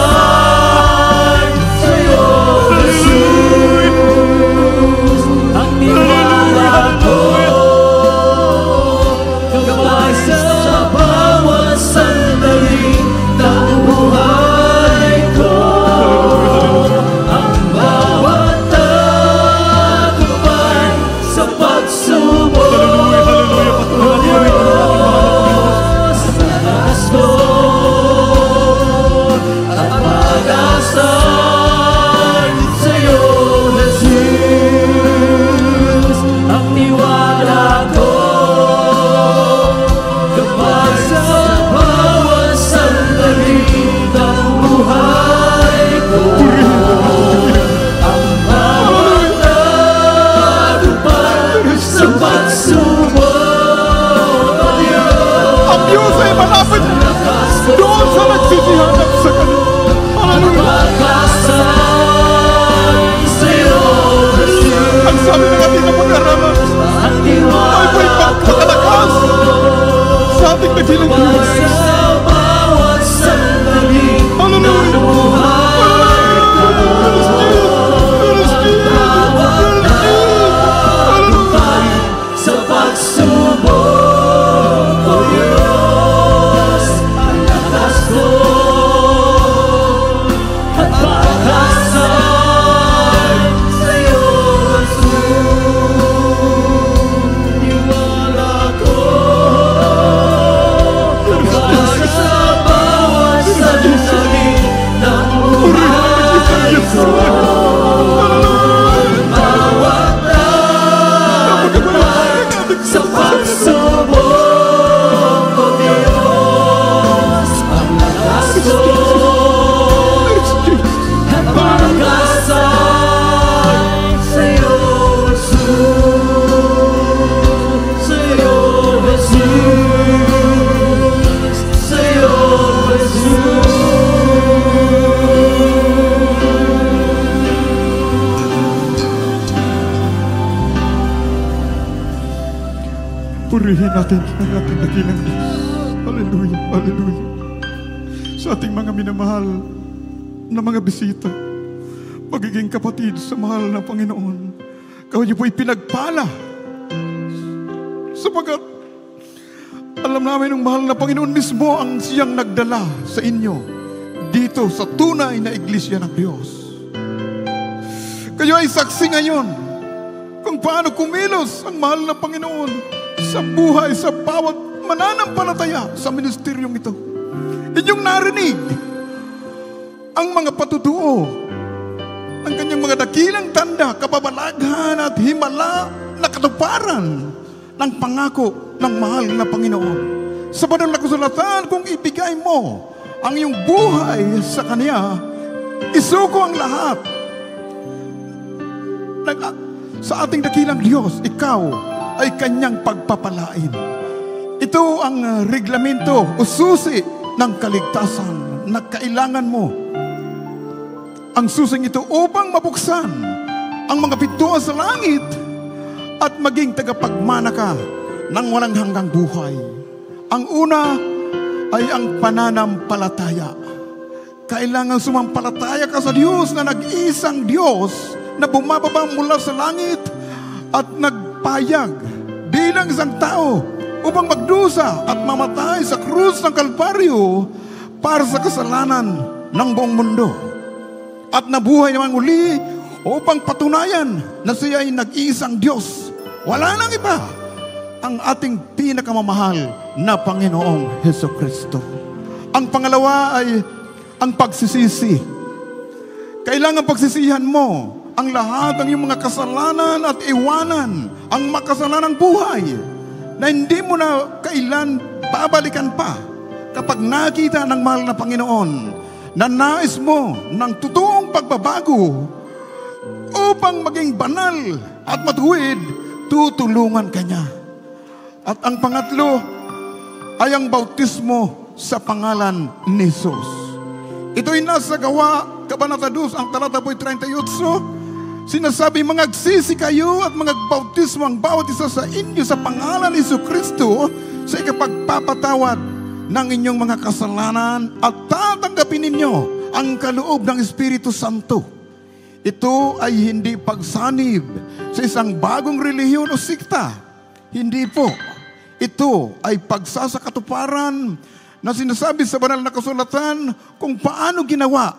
Speaker 6: sa iyo, Jesus, ang tiwala ko. Gabay sa bawat sandali ng buhay ko. Ang bawat tagumpay sa pagsubok ko, Diyos, ang lakas ko at pag-asal sa iyo, Jesus, ang tiwala ko. Kapag sa bawat sandali ng buhay ko, ang bawat tagumpay sa pagsubok ko, Diyos,
Speaker 7: Ang Diyos ay malapit doon sa nagsisihanap sa Kanya.
Speaker 6: ang pag-asal sa iyo, Jesus,
Speaker 7: Ang sabi ng ating napag-aralan
Speaker 6: ang
Speaker 7: ay
Speaker 6: tiwala
Speaker 7: may pagkakalakas sa ating nagilang Diyos.
Speaker 6: sa bawat sandali ng
Speaker 7: Hallelujah!
Speaker 6: buhay ko. Sa pagsubok ko, Diyos, ang lakas ko at pag-asal sa iyo, Jesus. Tiwala ko, gabay
Speaker 7: purihin natin ang ating dakilang Diyos. Hallelujah, hallelujah. Sa ating mga minamahal na mga bisita, magiging kapatid sa mahal na Panginoon, kayo po'y pinagpala sapagat alam namin ng mahal na Panginoon mismo ang siyang nagdala sa inyo dito sa tunay na iglesia ng Diyos. Kayo ay saksi ngayon kung paano kumilos ang mahal na Panginoon sa buhay sa bawat mananampalataya sa ministeryong ito. Inyong narinig ang mga patutuo ng kanyang mga dakilang tanda, kababalaghan at himala na katuparan ng pangako ng mahal na Panginoon. Sa banal na kasulatan, kung ibigay mo ang iyong buhay sa Kanya, isuko ang lahat. Sa ating dakilang Diyos, ikaw ay Kanyang pagpapalain. Ito ang reglamento o susi ng kaligtasan na kailangan mo. Ang susing ito upang mabuksan ang mga pintuan sa langit at maging tagapagmana ka ng walang hanggang buhay. Ang una ay ang pananampalataya. Kailangan sumampalataya ka sa Diyos na nag-iisang Diyos na bumababa mula sa langit at nagpayag bilang isang tao upang magdusa at mamatay sa krus ng Kalbaryo para sa kasalanan ng buong mundo. At nabuhay naman uli upang patunayan na siya ay nag-iisang Diyos. Wala nang iba, ang ating pinakamamahal na Panginoong Hesukristo. Ang pangalawa ay ang pagsisisi. Kailangan pagsisihan mo ang lahat ng iyong mga kasalanan at iwanan ang makasalanang buhay na hindi mo na kailan babalikan pa kapag nakita ng mahal na Panginoon na nais mo ng totoong pagbabago upang maging banal at matuwid, tutulungan ka niya. At ang pangatlo ay ang bautismo sa pangalan ni Jesus. Ito'y nasa Gawa, Kabanata 2, ang talata po'y 38. Sinasabi, magagsisi kayo at magbautismo ang bawat isa sa inyo sa pangalan ni Jesucristo sa ikapagpapatawad ng inyong mga kasalanan at tatanggapin ninyo ang kaloob ng Espiritu Santo. Ito ay hindi pagsanib sa isang bagong relihiyon o sikta. Hindi po. Ito ay pagsasakatuparan na sinasabi sa banal na kasulatan kung paano ginawa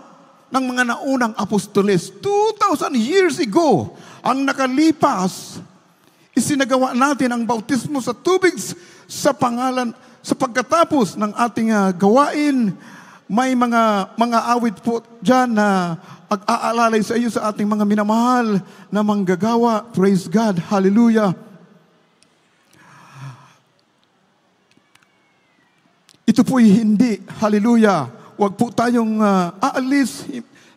Speaker 7: ng mga naunang apostoles. 2,000 years ago, ang nakalipas, isinagawa natin ang bautismo sa tubig sa pangalan, sa pagkatapos ng ating gawain. May mga awit po dyan na ag-aalalay sa iyo sa ating mga minamahal na manggagawa. Praise God. Hallelujah. Ito po'y hindi. Hallelujah. Huwag po tayong aalis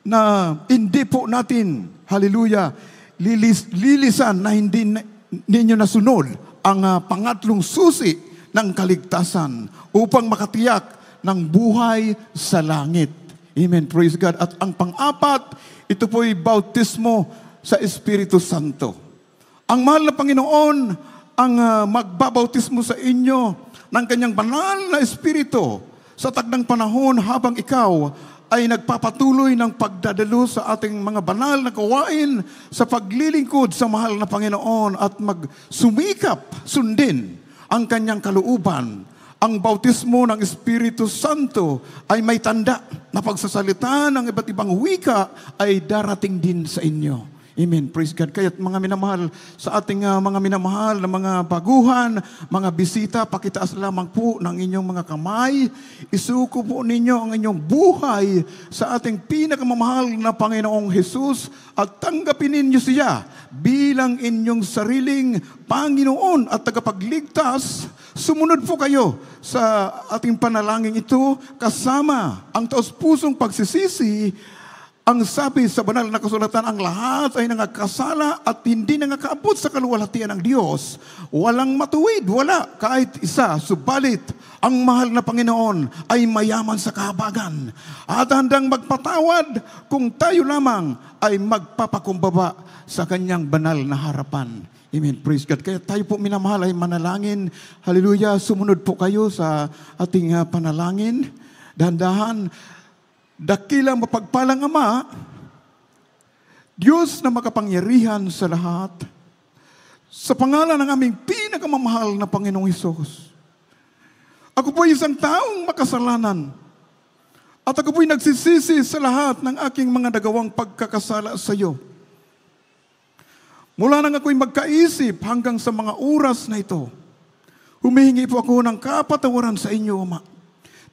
Speaker 7: na hindi po natin, hallelujah, lilisan na hindi ninyo nasunod ang pangatlong susi ng kaligtasan upang makatiyak ng buhay sa langit. Amen. Praise God. At ang pang-apat, ito po'y bautismo sa Espiritu Santo. Ang mahal na Panginoon ang magbabautismo sa inyo ng kanyang banal na Espiritu sa takdang panahon habang ikaw ay nagpapatuloy ng pagdadalo sa ating mga banal na gawain sa paglilingkod sa mahal na Panginoon at magsumikap sundin ang kanyang kalooban. Ang bautismo ng Espiritu Santo ay may tanda na pagsasalita ng iba't ibang wika ay darating din sa inyo. Amen. Praise God. Kaya't mga minamahal, sa ating mga minamahal na mga baguhan, mga bisita, pakitaas lamang po ng inyong mga kamay. Isuko po ninyo ang inyong buhay sa ating pinakamamahal na Panginoong Jesus at tanggapin ninyo siya bilang inyong sariling Panginoon at tagapagligtas. Sumunod po kayo sa ating panalangin ito kasama ang taos-pusong pagsisisi. Ang sabi sa banal na kasulatan, ang lahat ay nangakasala at hindi nangakaabot sa kaluwalhatian ng Diyos. Walang matuwid, wala kahit isa. Subalit, ang mahal na Panginoon ay mayaman sa kahabagan at handang magpatawad kung tayo lamang ay magpapakumbaba sa kanyang banal na harapan. Amen. Praise God. Kaya tayo po minamahal ay manalangin. Hallelujah. Sumunod po kayo sa ating panalangin. Dahan-dahan. Dakilang mapagpalang Ama, Diyos na makapangyarihan sa lahat, sa pangalan ng aming pinakamamahal na Panginoong Hesus. Ako po isang taong makasalanan. At ako po'y nagsisisi sa lahat ng aking mga nagawang pagkakasala sa iyo. Mula nang ako'y magkaisip hanggang sa mga oras na ito, humihingi po ako ng kapatawaran sa inyo, Ama.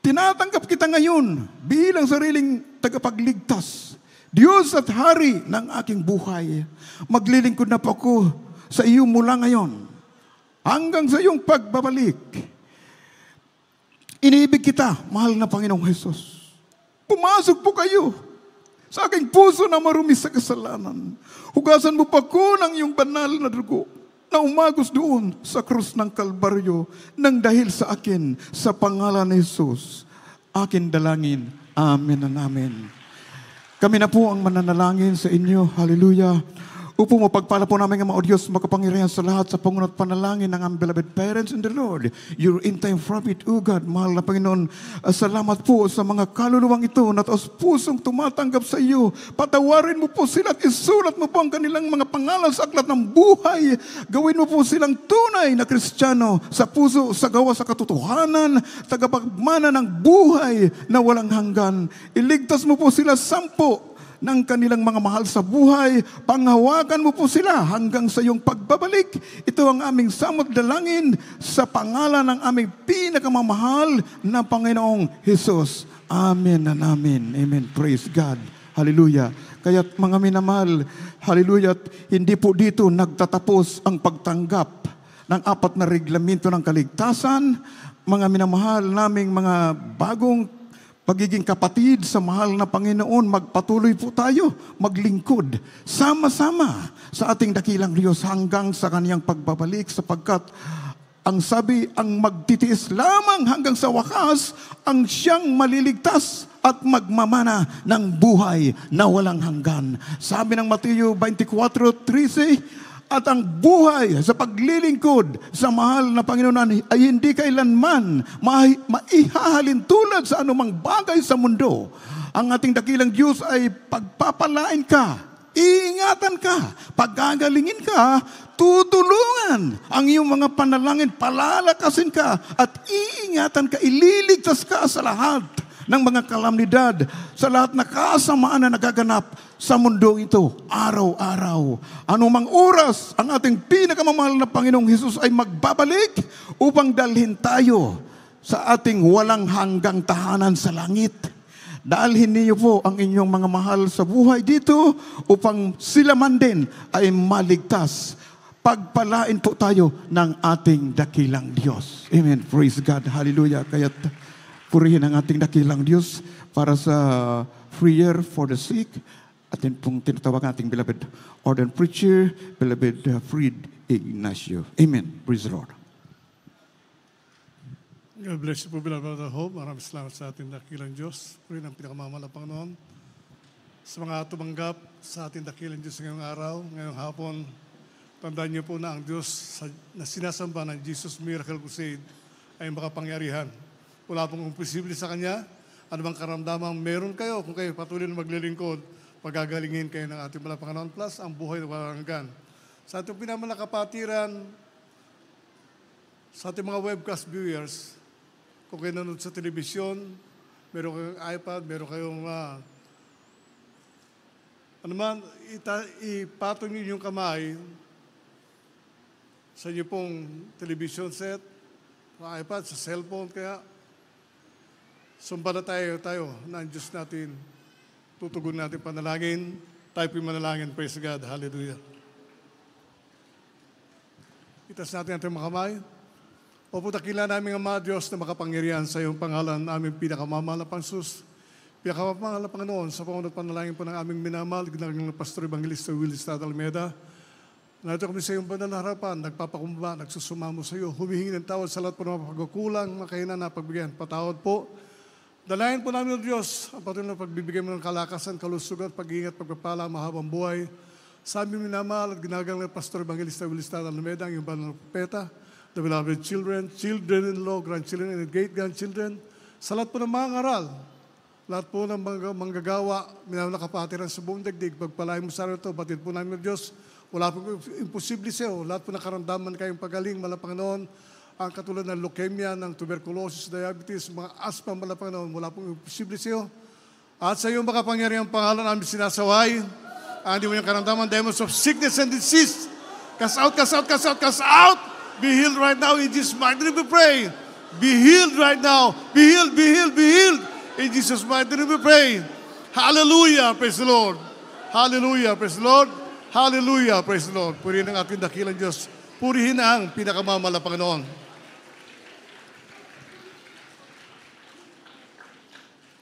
Speaker 7: Tinatanggap kita ngayon bilang sariling tagapagligtas, Diyos at Hari ng aking buhay. Maglilingkod na po ako sa iyo mula ngayon hanggang sa iyong pagbabalik. Iniibig kita, mahal na Panginoong Hesus. Pumasok po kayo sa aking puso na marumi sa kasalanan. Hugasan mo pa ko ng iyong banal na dugo na umagos doon sa krus ng Kalbaryo nang dahil sa akin, sa pangalan ni Jesus, akin dalangin. Amen and amen. Kami na po ang mananalangin sa inyo. Hallelujah. Upo mapagpala po namin ang mga Diyos makapangyarihan sa lahat sa pangunat panalangin ng aming beloved parents in the Lord. Your in time from it, O God, mahal na Panginoon. Salamat po sa mga kaluluwang ito na taos pusong tumatanggap sa iyo. Patawarin mo po sila at isulat mo po ang kanilang mga pangalan sa aklat ng buhay. Gawin mo po silang tunay na Kristiyano sa puso, sa gawa sa katotohanan, tagapagmana ng buhay na walang hanggan. Iligtas mo po sila sampo ng kanilang mga mahal sa buhay, panghawakan mo po sila hanggang sa iyong pagbabalik. Ito ang aming samot dalangin sa pangalan ng aming pinakamamahal na Panginoong Hesus. Amen and amen. Amen. Praise God. Hallelujah. Kaya mga minamahal, hallelujah, hindi po dito nagtatapos ang pagtanggap ng 4 na reglamento ng kaligtasan. Mga minamahal naming mga bagong pagiging kapatid sa mahal na Panginoon, magpatuloy po tayo, maglingkod, sama-sama sa ating dakilang Diyos hanggang sa kaniyang pagbabalik sapagkat ang sabi, ang magtitiis lamang hanggang sa wakas, ang siyang maliligtas at magmamana ng buhay na walang hanggan. Sabi ng Mateo 24:13, at ang buhay sa paglilingkod sa mahal na Panginoon ay hindi kailanman maihahalin tulad sa anumang bagay sa mundo. Ang ating dakilang Diyos ay pagpapalain ka, iingatan ka, paggagalingin ka, tutulungan ang iyong mga panalangin, palalakasin ka at iingatan ka, ililigtas ka sa lahat ng mga kalamidad, sa lahat na kasamaan na nagaganap sa mundo ito, araw-araw. Anumang oras, ang ating pinakamamahal na Panginoong Hesus ay magbabalik upang dalhin tayo sa ating walang hanggang tahanan sa langit. Dalhin niyo po ang inyong mga mahal sa buhay dito upang sila man din ay maligtas. Pagpalain po tayo ng ating dakilang Diyos. Amen. Praise God. Hallelujah. Kaya't purihin ang ating dakilang Diyos para sa prayer for the sick. At yun pong tinatawag ating beloved ordained preacher, beloved Fred Ignacio. Amen. Praise the Lord.
Speaker 8: God bless you po, beloved Hope. Maraming salamat sa ating dakilang Diyos. Purihin ang pinakamamahal na Panginoon. Sa mga tumanggap sa ating dakilang Diyos ngayong araw, ngayong hapon, tandaan niyo po na ang Diyos na sinasamba ng Jesus Miracle Crusade ay makapangyarihan. Wala pong imposible sa Kanya. Ano bang karamdaman meron kayo kung kayo patuloy na maglilingkod, pagagalingin kayo ng ating mga Panginoon Plus, ang buhay na walang hanggan. Sa ating pinamalakapatiran, sa ating mga webcast viewers, kung kayo nanonood sa telebisyon, meron kayong iPad, meron kayong ipatong niyo yung kamay sa inyo pong television set, sa iPad, sa cellphone, kaya sumpa na tayo na ang Diyos natin, tutugon natin panalangin, tayo po manalangin, praise God, hallelujah. Itas natin ating mga kamay. Opo, dakila namin ang mga Diyos na makapangyarihan sa iyong pangalan, aming pinakamamahal na Pangsus, pinakamamahal na Panginoon, sa pangunat panalangin po ng aming minamahal, ginagalang Pastor Evangelista Willis Almeida. Narito kami sa iyong banal na harapan, nagpapakumbaba, nagsusumamo sa iyo, humihingi ng tawad sa lahat po ng mga pagkukulang, makahinan na pagbigyan, patawad po. Dalayan po namin, O Diyos, ang patuloy na pagbibigay mo ng kalakasan, kalusugan, pag-iingat, pagpapala, mahabang buhay. Sa aming minamahal at ginagalang ng Pastor Evangelista Wilista Alameda, ang iyong banal na propeta, the beloved children, children-in-law, grandchildren, and great-grandchildren, sa lahat po ng mga ngaral, lahat po ng manggagawa, minamahal na kapatiran sa buong daigdig, pagpalain mo sa araw ito, batid po namin ng Diyos, wala po imposible sa iyo, lahat po ng karamdaman kayong pagaling, Panginoon, ang katulad ng leukemia, ng tuberculosis, diabetes, mga asthma, Panginoon, wala pong imposible sa iyo. At sa iyong makapangyarihang pangalan namin sinasaway, ang di mo yung karamdaman, demons of sickness and disease. Cast out, cast out, cast out, cast out. Be healed right now in Jesus' mighty name we pray. Be healed right now. Be healed, be healed, be healed. In Jesus' mighty name we pray. Hallelujah, praise the Lord. Hallelujah, praise the Lord. Hallelujah, praise the Lord. Purihin ang ating dakilang Diyos. Purihin ang pinakamamala, Panginoon.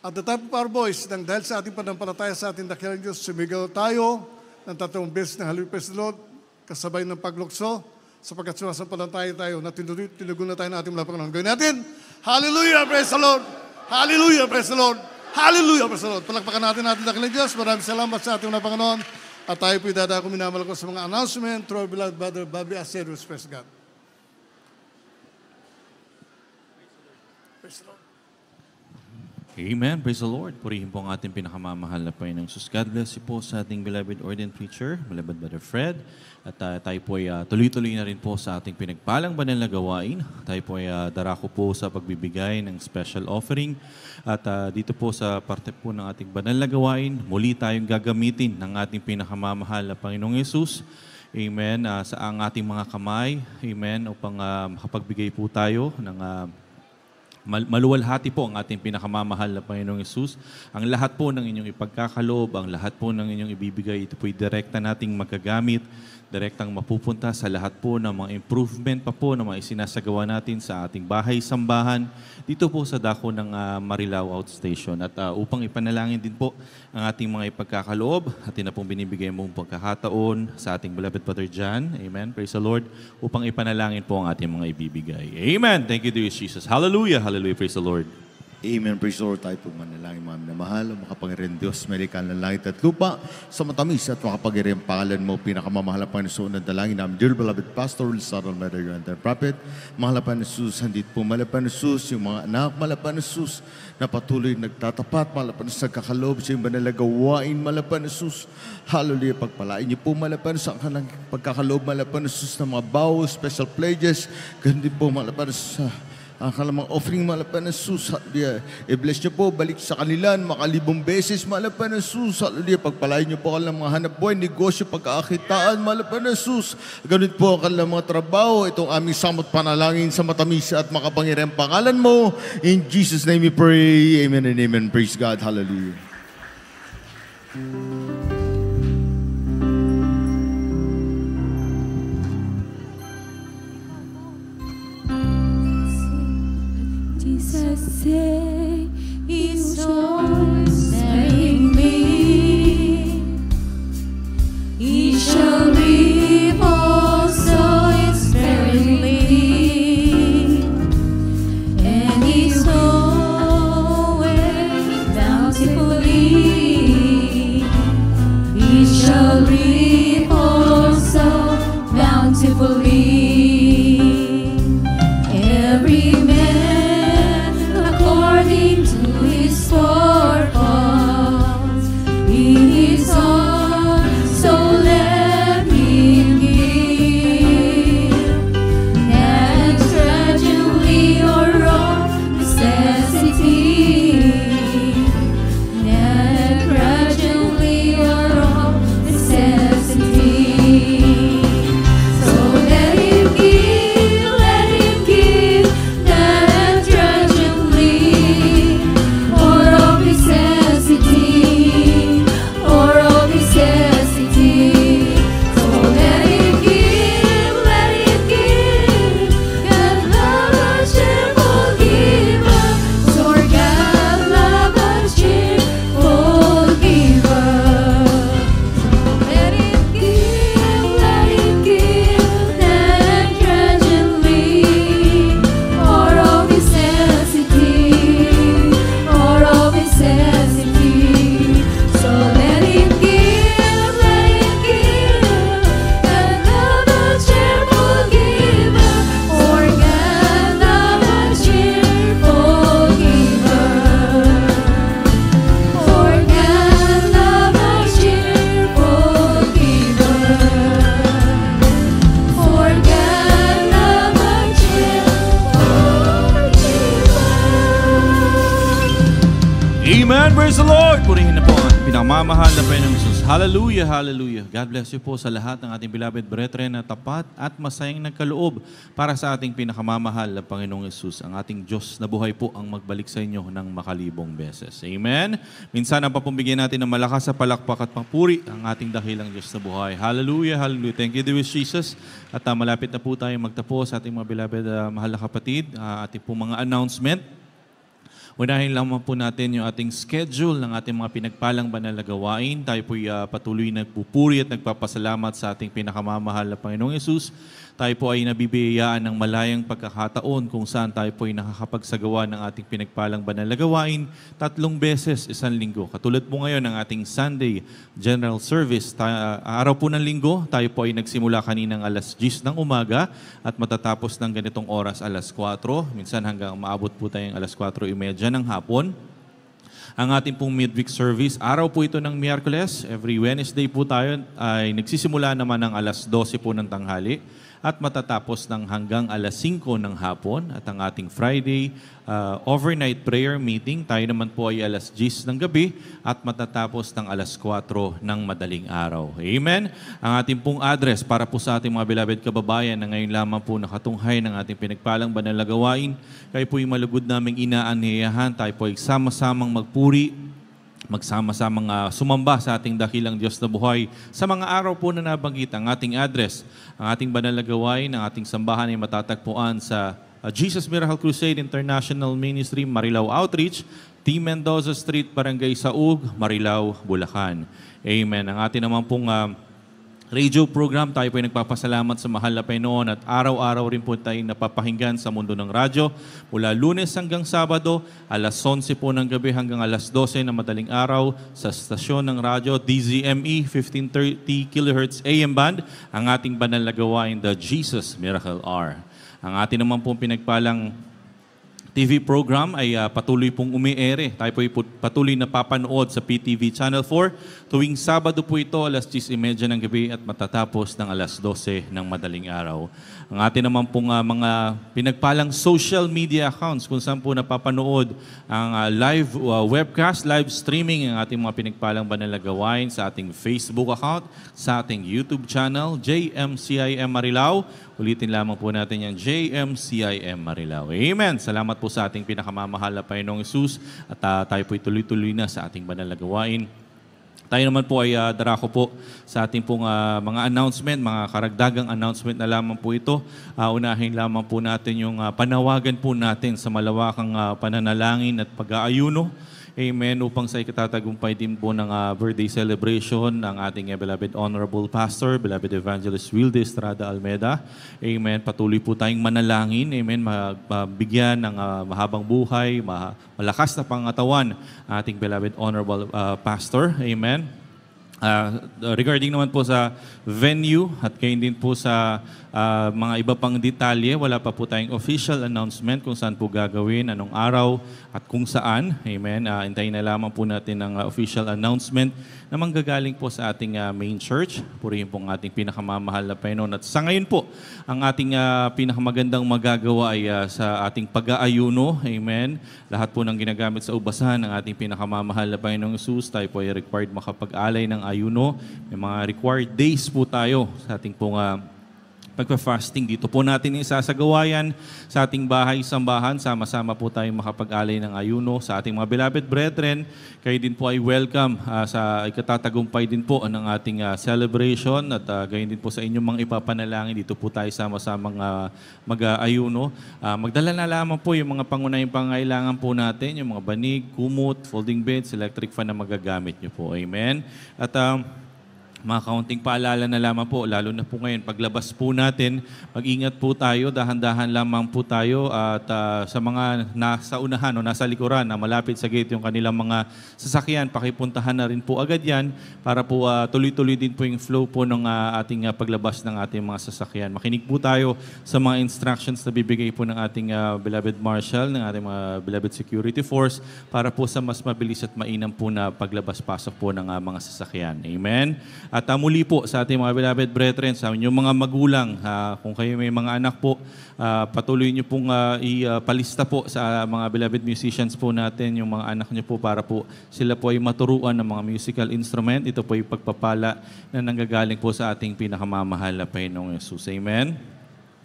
Speaker 8: At the time of our voice, nang dahil sa ating panampalataya sa ating dakilang Diyos, sumigaw tayo ng 3 beses na Hallelujah, praise the Lord, kasabay ng paglukso, sapagkat sumasampalataya tayo na tinugon na tayo ng ating mga Panginoon. Gawin natin, Hallelujah, praise the Lord! Hallelujah, praise the Lord! Hallelujah, praise the Lord! Palakpakan natin ating dakilang Diyos. Maraming salamat sa ating mga Panginoon. At tayo po'y dadako minamahal ko sa mga announcement through our beloved brother Bobby Aserios, praise God. Praise the Lord.
Speaker 9: Amen. Praise the Lord. Purihin po ang ating pinakamamahal na Panginoong Jesus. God bless you po sa ating beloved ordained preacher, beloved Brother Fred. At tayo po ay tuloy-tuloy na rin po sa ating pinagpalang banal na gawain. Tayo po ay darako po sa pagbibigay ng special offering. At dito po sa parte po ng ating banal na gawain, muli tayong gagamitin ng ating pinakamamahal na Panginoong Jesus. Amen. Sa ang ating mga kamay. Amen. Upang makapagbigay po tayo ng maluwalhati po ang ating pinakamamahal na Panginoong Hesus. Ang lahat po ng inyong ipagkakaloob, ang lahat po ng inyong ibibigay, ito po'y direkta nating magagamit, direktang mapupunta sa lahat po ng mga improvement pa po na mga isinasagawa natin sa ating bahay-sambahan dito po sa dako ng Marilao Outstation. At upang ipanalangin din po ang ating mga ipagkakaloob, atin na pong binibigay mong pagkakataon sa ating beloved Brother John. Amen. Praise the Lord. Upang ipanalangin po ang ating mga ibibigay. Amen. Thank you, dear Jesus. Hallelujah. Hallelujah. Praise the Lord.
Speaker 4: Amen. Praise the Lord. Tayo po manalangin, mga minamahal, makapangyarihan Diyos, may likha ng langit at lupa, sa matamis at makapangyarihan pangalan mo, pinakamamahal na Panginoon, dalangin namin, dear beloved Pastor, Sarah Mother, and the Prophet, mahalapan na Jesus, handit po, mahalapan na Jesus, yung mga anak, mahalapan na Jesus, na patuloy nagtatapat, mahalapan na sa kakaloob, sa yung banal na gawain, mahalapan na Jesus, hallelujah, pagpalain niyo po, mahalapan sa kanang pagkakaloob, mahalapan na Jesus, na mga bawo, special pledges, ganun din po, mahalapan na sa ang kalamang offering, malapan na sus, hallelujah. I-bless niyo po, balik sa kanila, makalibong beses, malapan na sus, hallelujah. Pagpalain niyo po kalang mga hanap buhay, negosyo, pagkakakitaan, malapan na sus. Ganun po kalang mga trabaho, itong aming samot panalangin sa matamis at makapangyarihang pangalan mo. In Jesus' name we pray, amen and amen. Praise God, hallelujah.
Speaker 6: Jesus say He's always carrying me. He shall reap also sparingly, and He's always bountifully. He shall reap also bountifully. Every man according to his fault.
Speaker 9: Amen. Praise the Lord. Purihin na po ang pinamamahal na Panginoong Jesus. Hallelujah, hallelujah. God bless you po sa lahat ng ating beloved brethren na tapat at masayang nagkaloob para sa ating pinakamamahal na Panginoong Jesus. Ang ating Diyos na buhay po ang magbalik sa inyo ng makalibong beses. Amen. Minsan ang papumbigyan natin ng malakas sa palakpak at papuri ang ating dakilang Diyos na buhay. Hallelujah, hallelujah. Thank you, dear Jesus. At malapit na po tayo magtapos sa ating mga beloved mahal na kapatid. Ating po mga announcement. Unahin lamang po natin yung ating schedule ng ating mga pinagpalang banal na gawain. Tayo po'y patuloy nagpupuri at nagpapasalamat sa ating pinakamamahal na Panginoong Yesus. Tayo po ay nabibiyayaan ng malayang pagkakataon kung saan tayo po ay nakakapagsagawa ng ating pinagpalang banal na gawain 3 beses isang linggo. Katulad po ngayon ng ating Sunday General Service. Araw po ng linggo, tayo po ay nagsimula kaninang alas 10 ng umaga at matatapos ng ganitong oras alas 4. Minsan hanggang maabot po tayong alas 4:30 ng hapon. Ang ating pong midweek service, araw po ito ng Miyerkules. Every Wednesday po tayo ay nagsisimula naman ng alas 12 po ng tanghali at matatapos ng hanggang alas 5 ng hapon. At ang ating Friday overnight prayer meeting, tayo naman po ay alas 10 ng gabi at matatapos ng alas 4 ng madaling araw. Amen? Ang ating pong address para po sa ating mga beloved kababayan na ngayon lamang po nakatunghay ng ating pinagpalang banal na gawain, kayo po yung malugod naming inaanyayahan, tayo po ay sama-samang magpuri, magsama-samang sumamba sa ating dakilang Diyos na buhay. Sa mga araw po na nabanggit, ang ating address, ang ating banal na gawain, ang ating sambahan ay matatagpuan sa Jesus Miracle Crusade International Ministry, Marilao Outreach, T. Mendoza Street, Barangay Saug, Marilao, Bulacan. Amen. Ang ating naman pong radio program, tayo po ay nagpapasalamat sa mahal na Panginoon at araw-araw rin po tayo napapahinggan sa mundo ng radyo. Mula Lunes hanggang Sabado, alas 11 po ng gabi hanggang alas 12 ng madaling araw sa stasyon ng radyo DZME 1530 kHz AM band, ang ating banal na gawain, The Jesus Miracle Hour. Ang ating naman pong pinagpalang TV program ay patuloy pong umiere. Tayo po ay patuloy na papanood sa PTV Channel 4. Tuwing Sabado po ito, alas 10:30 ng gabi at matatapos ng alas 12 ng madaling araw. Ang atin naman pong mga pinagpalang social media accounts kung saan po napapanood ang live webcast, live streaming ang ating mga pinagpalang banal na gawain sa ating Facebook account, sa ating YouTube channel, JMCIM Marilao. Ulitin lamang po natin yan, JMCIM Marilao. Amen. Salamat po sa ating pinakamamahal na Panginoong Yesus at tayo po tuloy-tuloy na sa ating banal na gawain. Tayo naman po ay darako po sa ating pong mga announcement, mga karagdagang announcement na lamang po ito. Unahin lamang po natin yung panawagan po natin sa malawakang pananalangin at pag-aayuno. Amen. Upang sa ikatatagumpay din po ng birthday celebration ng ating beloved Honorable Pastor, beloved Evangelist Wilde Estrada Almeda. Amen. Patuloy po tayong manalangin. Amen. Mabigyan ng mahabang buhay, malakas na pangatawan ating beloved Honorable Pastor. Amen. Regarding naman po sa venue at kayo din po sa mga iba pang detalye, wala pa po tayong official announcement kung saan po gagawin, anong araw at kung saan. Amen. Hintayin na lamang po natin ang official announcement na manggagaling po sa ating main church. Purihin po ang ating pinakamamahal na Panginoon. At sa ngayon po, ang ating pinakamagandang magagawa ay sa ating pag-aayuno. Amen. Lahat po ng ginagamit sa ubasan ng ating pinakamamahal na Panginoong Yesus, tayo po ay required makapag-alay ng ayuno. May mga required days po tayo sa ating pong pagpa-fasting. Dito po natin isasagawayan sa ating bahay-sambahan. Sama-sama po tayong makapag-alay ng ayuno sa ating mga beloved brethren. Kayo din po ay welcome sa ikatatagumpay din po ng ating celebration at gayon din po sa inyong mga ipapanalangin. Dito po tayo sama-samang mag-ayuno. Magdala na lamang po yung mga pangunahing pangailangan po natin, yung mga banig, kumot, folding beds, electric fan na magagamit nyo po. Amen. At mga kaunting paalala na lamang po, lalo na po ngayon, paglabas po natin, mag-ingat po tayo, dahan-dahan lamang po tayo at sa mga nasa unahan o nasa likuran na malapit sa gate yung kanilang mga sasakyan, pakipuntahan na rin po agad yan para po tuloy-tuloy din po yung flow po ng ating paglabas ng ating mga sasakyan. Makinig po tayo sa mga instructions na bibigay po ng ating beloved marshal, ng ating mga beloved security force para po sa mas mabilis at mainam po na paglabas-pasok po ng mga sasakyan. Amen? At muli po sa ating mga beloved brethren, sa inyong mga magulang, kung kayo may mga anak po, patuloy niyo pong ipalista po sa mga beloved musicians po natin, yung mga anak niyo po para po sila po ay maturuan ng mga musical instrument. Ito po yung pagpapala na nanggagaling po sa ating pinakamamahal na Panginoong Yesus. Amen?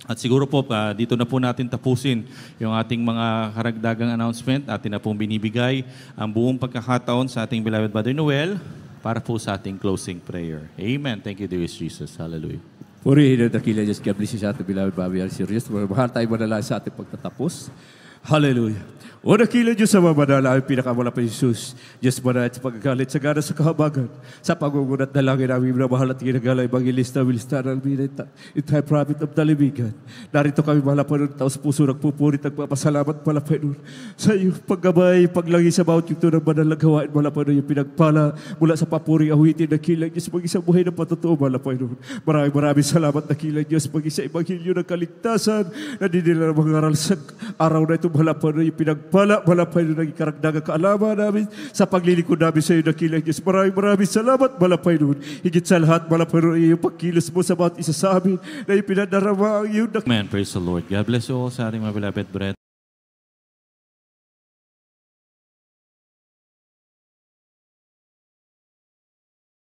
Speaker 9: At siguro po, dito na po natin tapusin yung ating mga karagdagang announcement. Atin na pong binibigay ang buong pagkakataon sa ating beloved Brother Noel para po sa ating closing prayer. Amen. Thank you, dearest Jesus. Hallelujah.
Speaker 6: Purihin ang dakila Diyos, God bless you sa ating beloved Bobby R. Serious. Mahal tayo manalangin sa ating pagtatapos. Hallelujah. O dakila Diyos sa mga manalangin, pinakamalapit Jesus. Diyos manalangin sa pagkagalit sa gana sa kahabagan. Sa pagungunat na langin namin na mahal at ginagalay, Evangelista, Wilista, Alminita, Itay Prophet of Dalibigan. Narito kami malapanon, taos puso nagpupurit, nagpapasalamat malapanon sa iyong paggabay, paglangi sa bawat yung tunang manalang gawain, malapanon yung pinagpala mula sa papuring awitin na kilang Diyos, mag-isang buhay ng patotoo, malapanon. Maraming salamat na kilang Diyos, mag-isa Ebanghelyo ng kaligtasan na dinila ng mga aral sa araw na ito, malapanon yung pinagpala, malapanon ng ikaragdagang kaalaman namin sa paglilingkod namin sa iyo na kilang Diyos. Maraming salamat, malapanon. Higit sa lahat, malapanon yung pagkilos mo sa bawat isa sa amin na ipinadarama ang iyong
Speaker 9: Amen. Praise the Lord. God bless you all sa ating mga beloved brethren.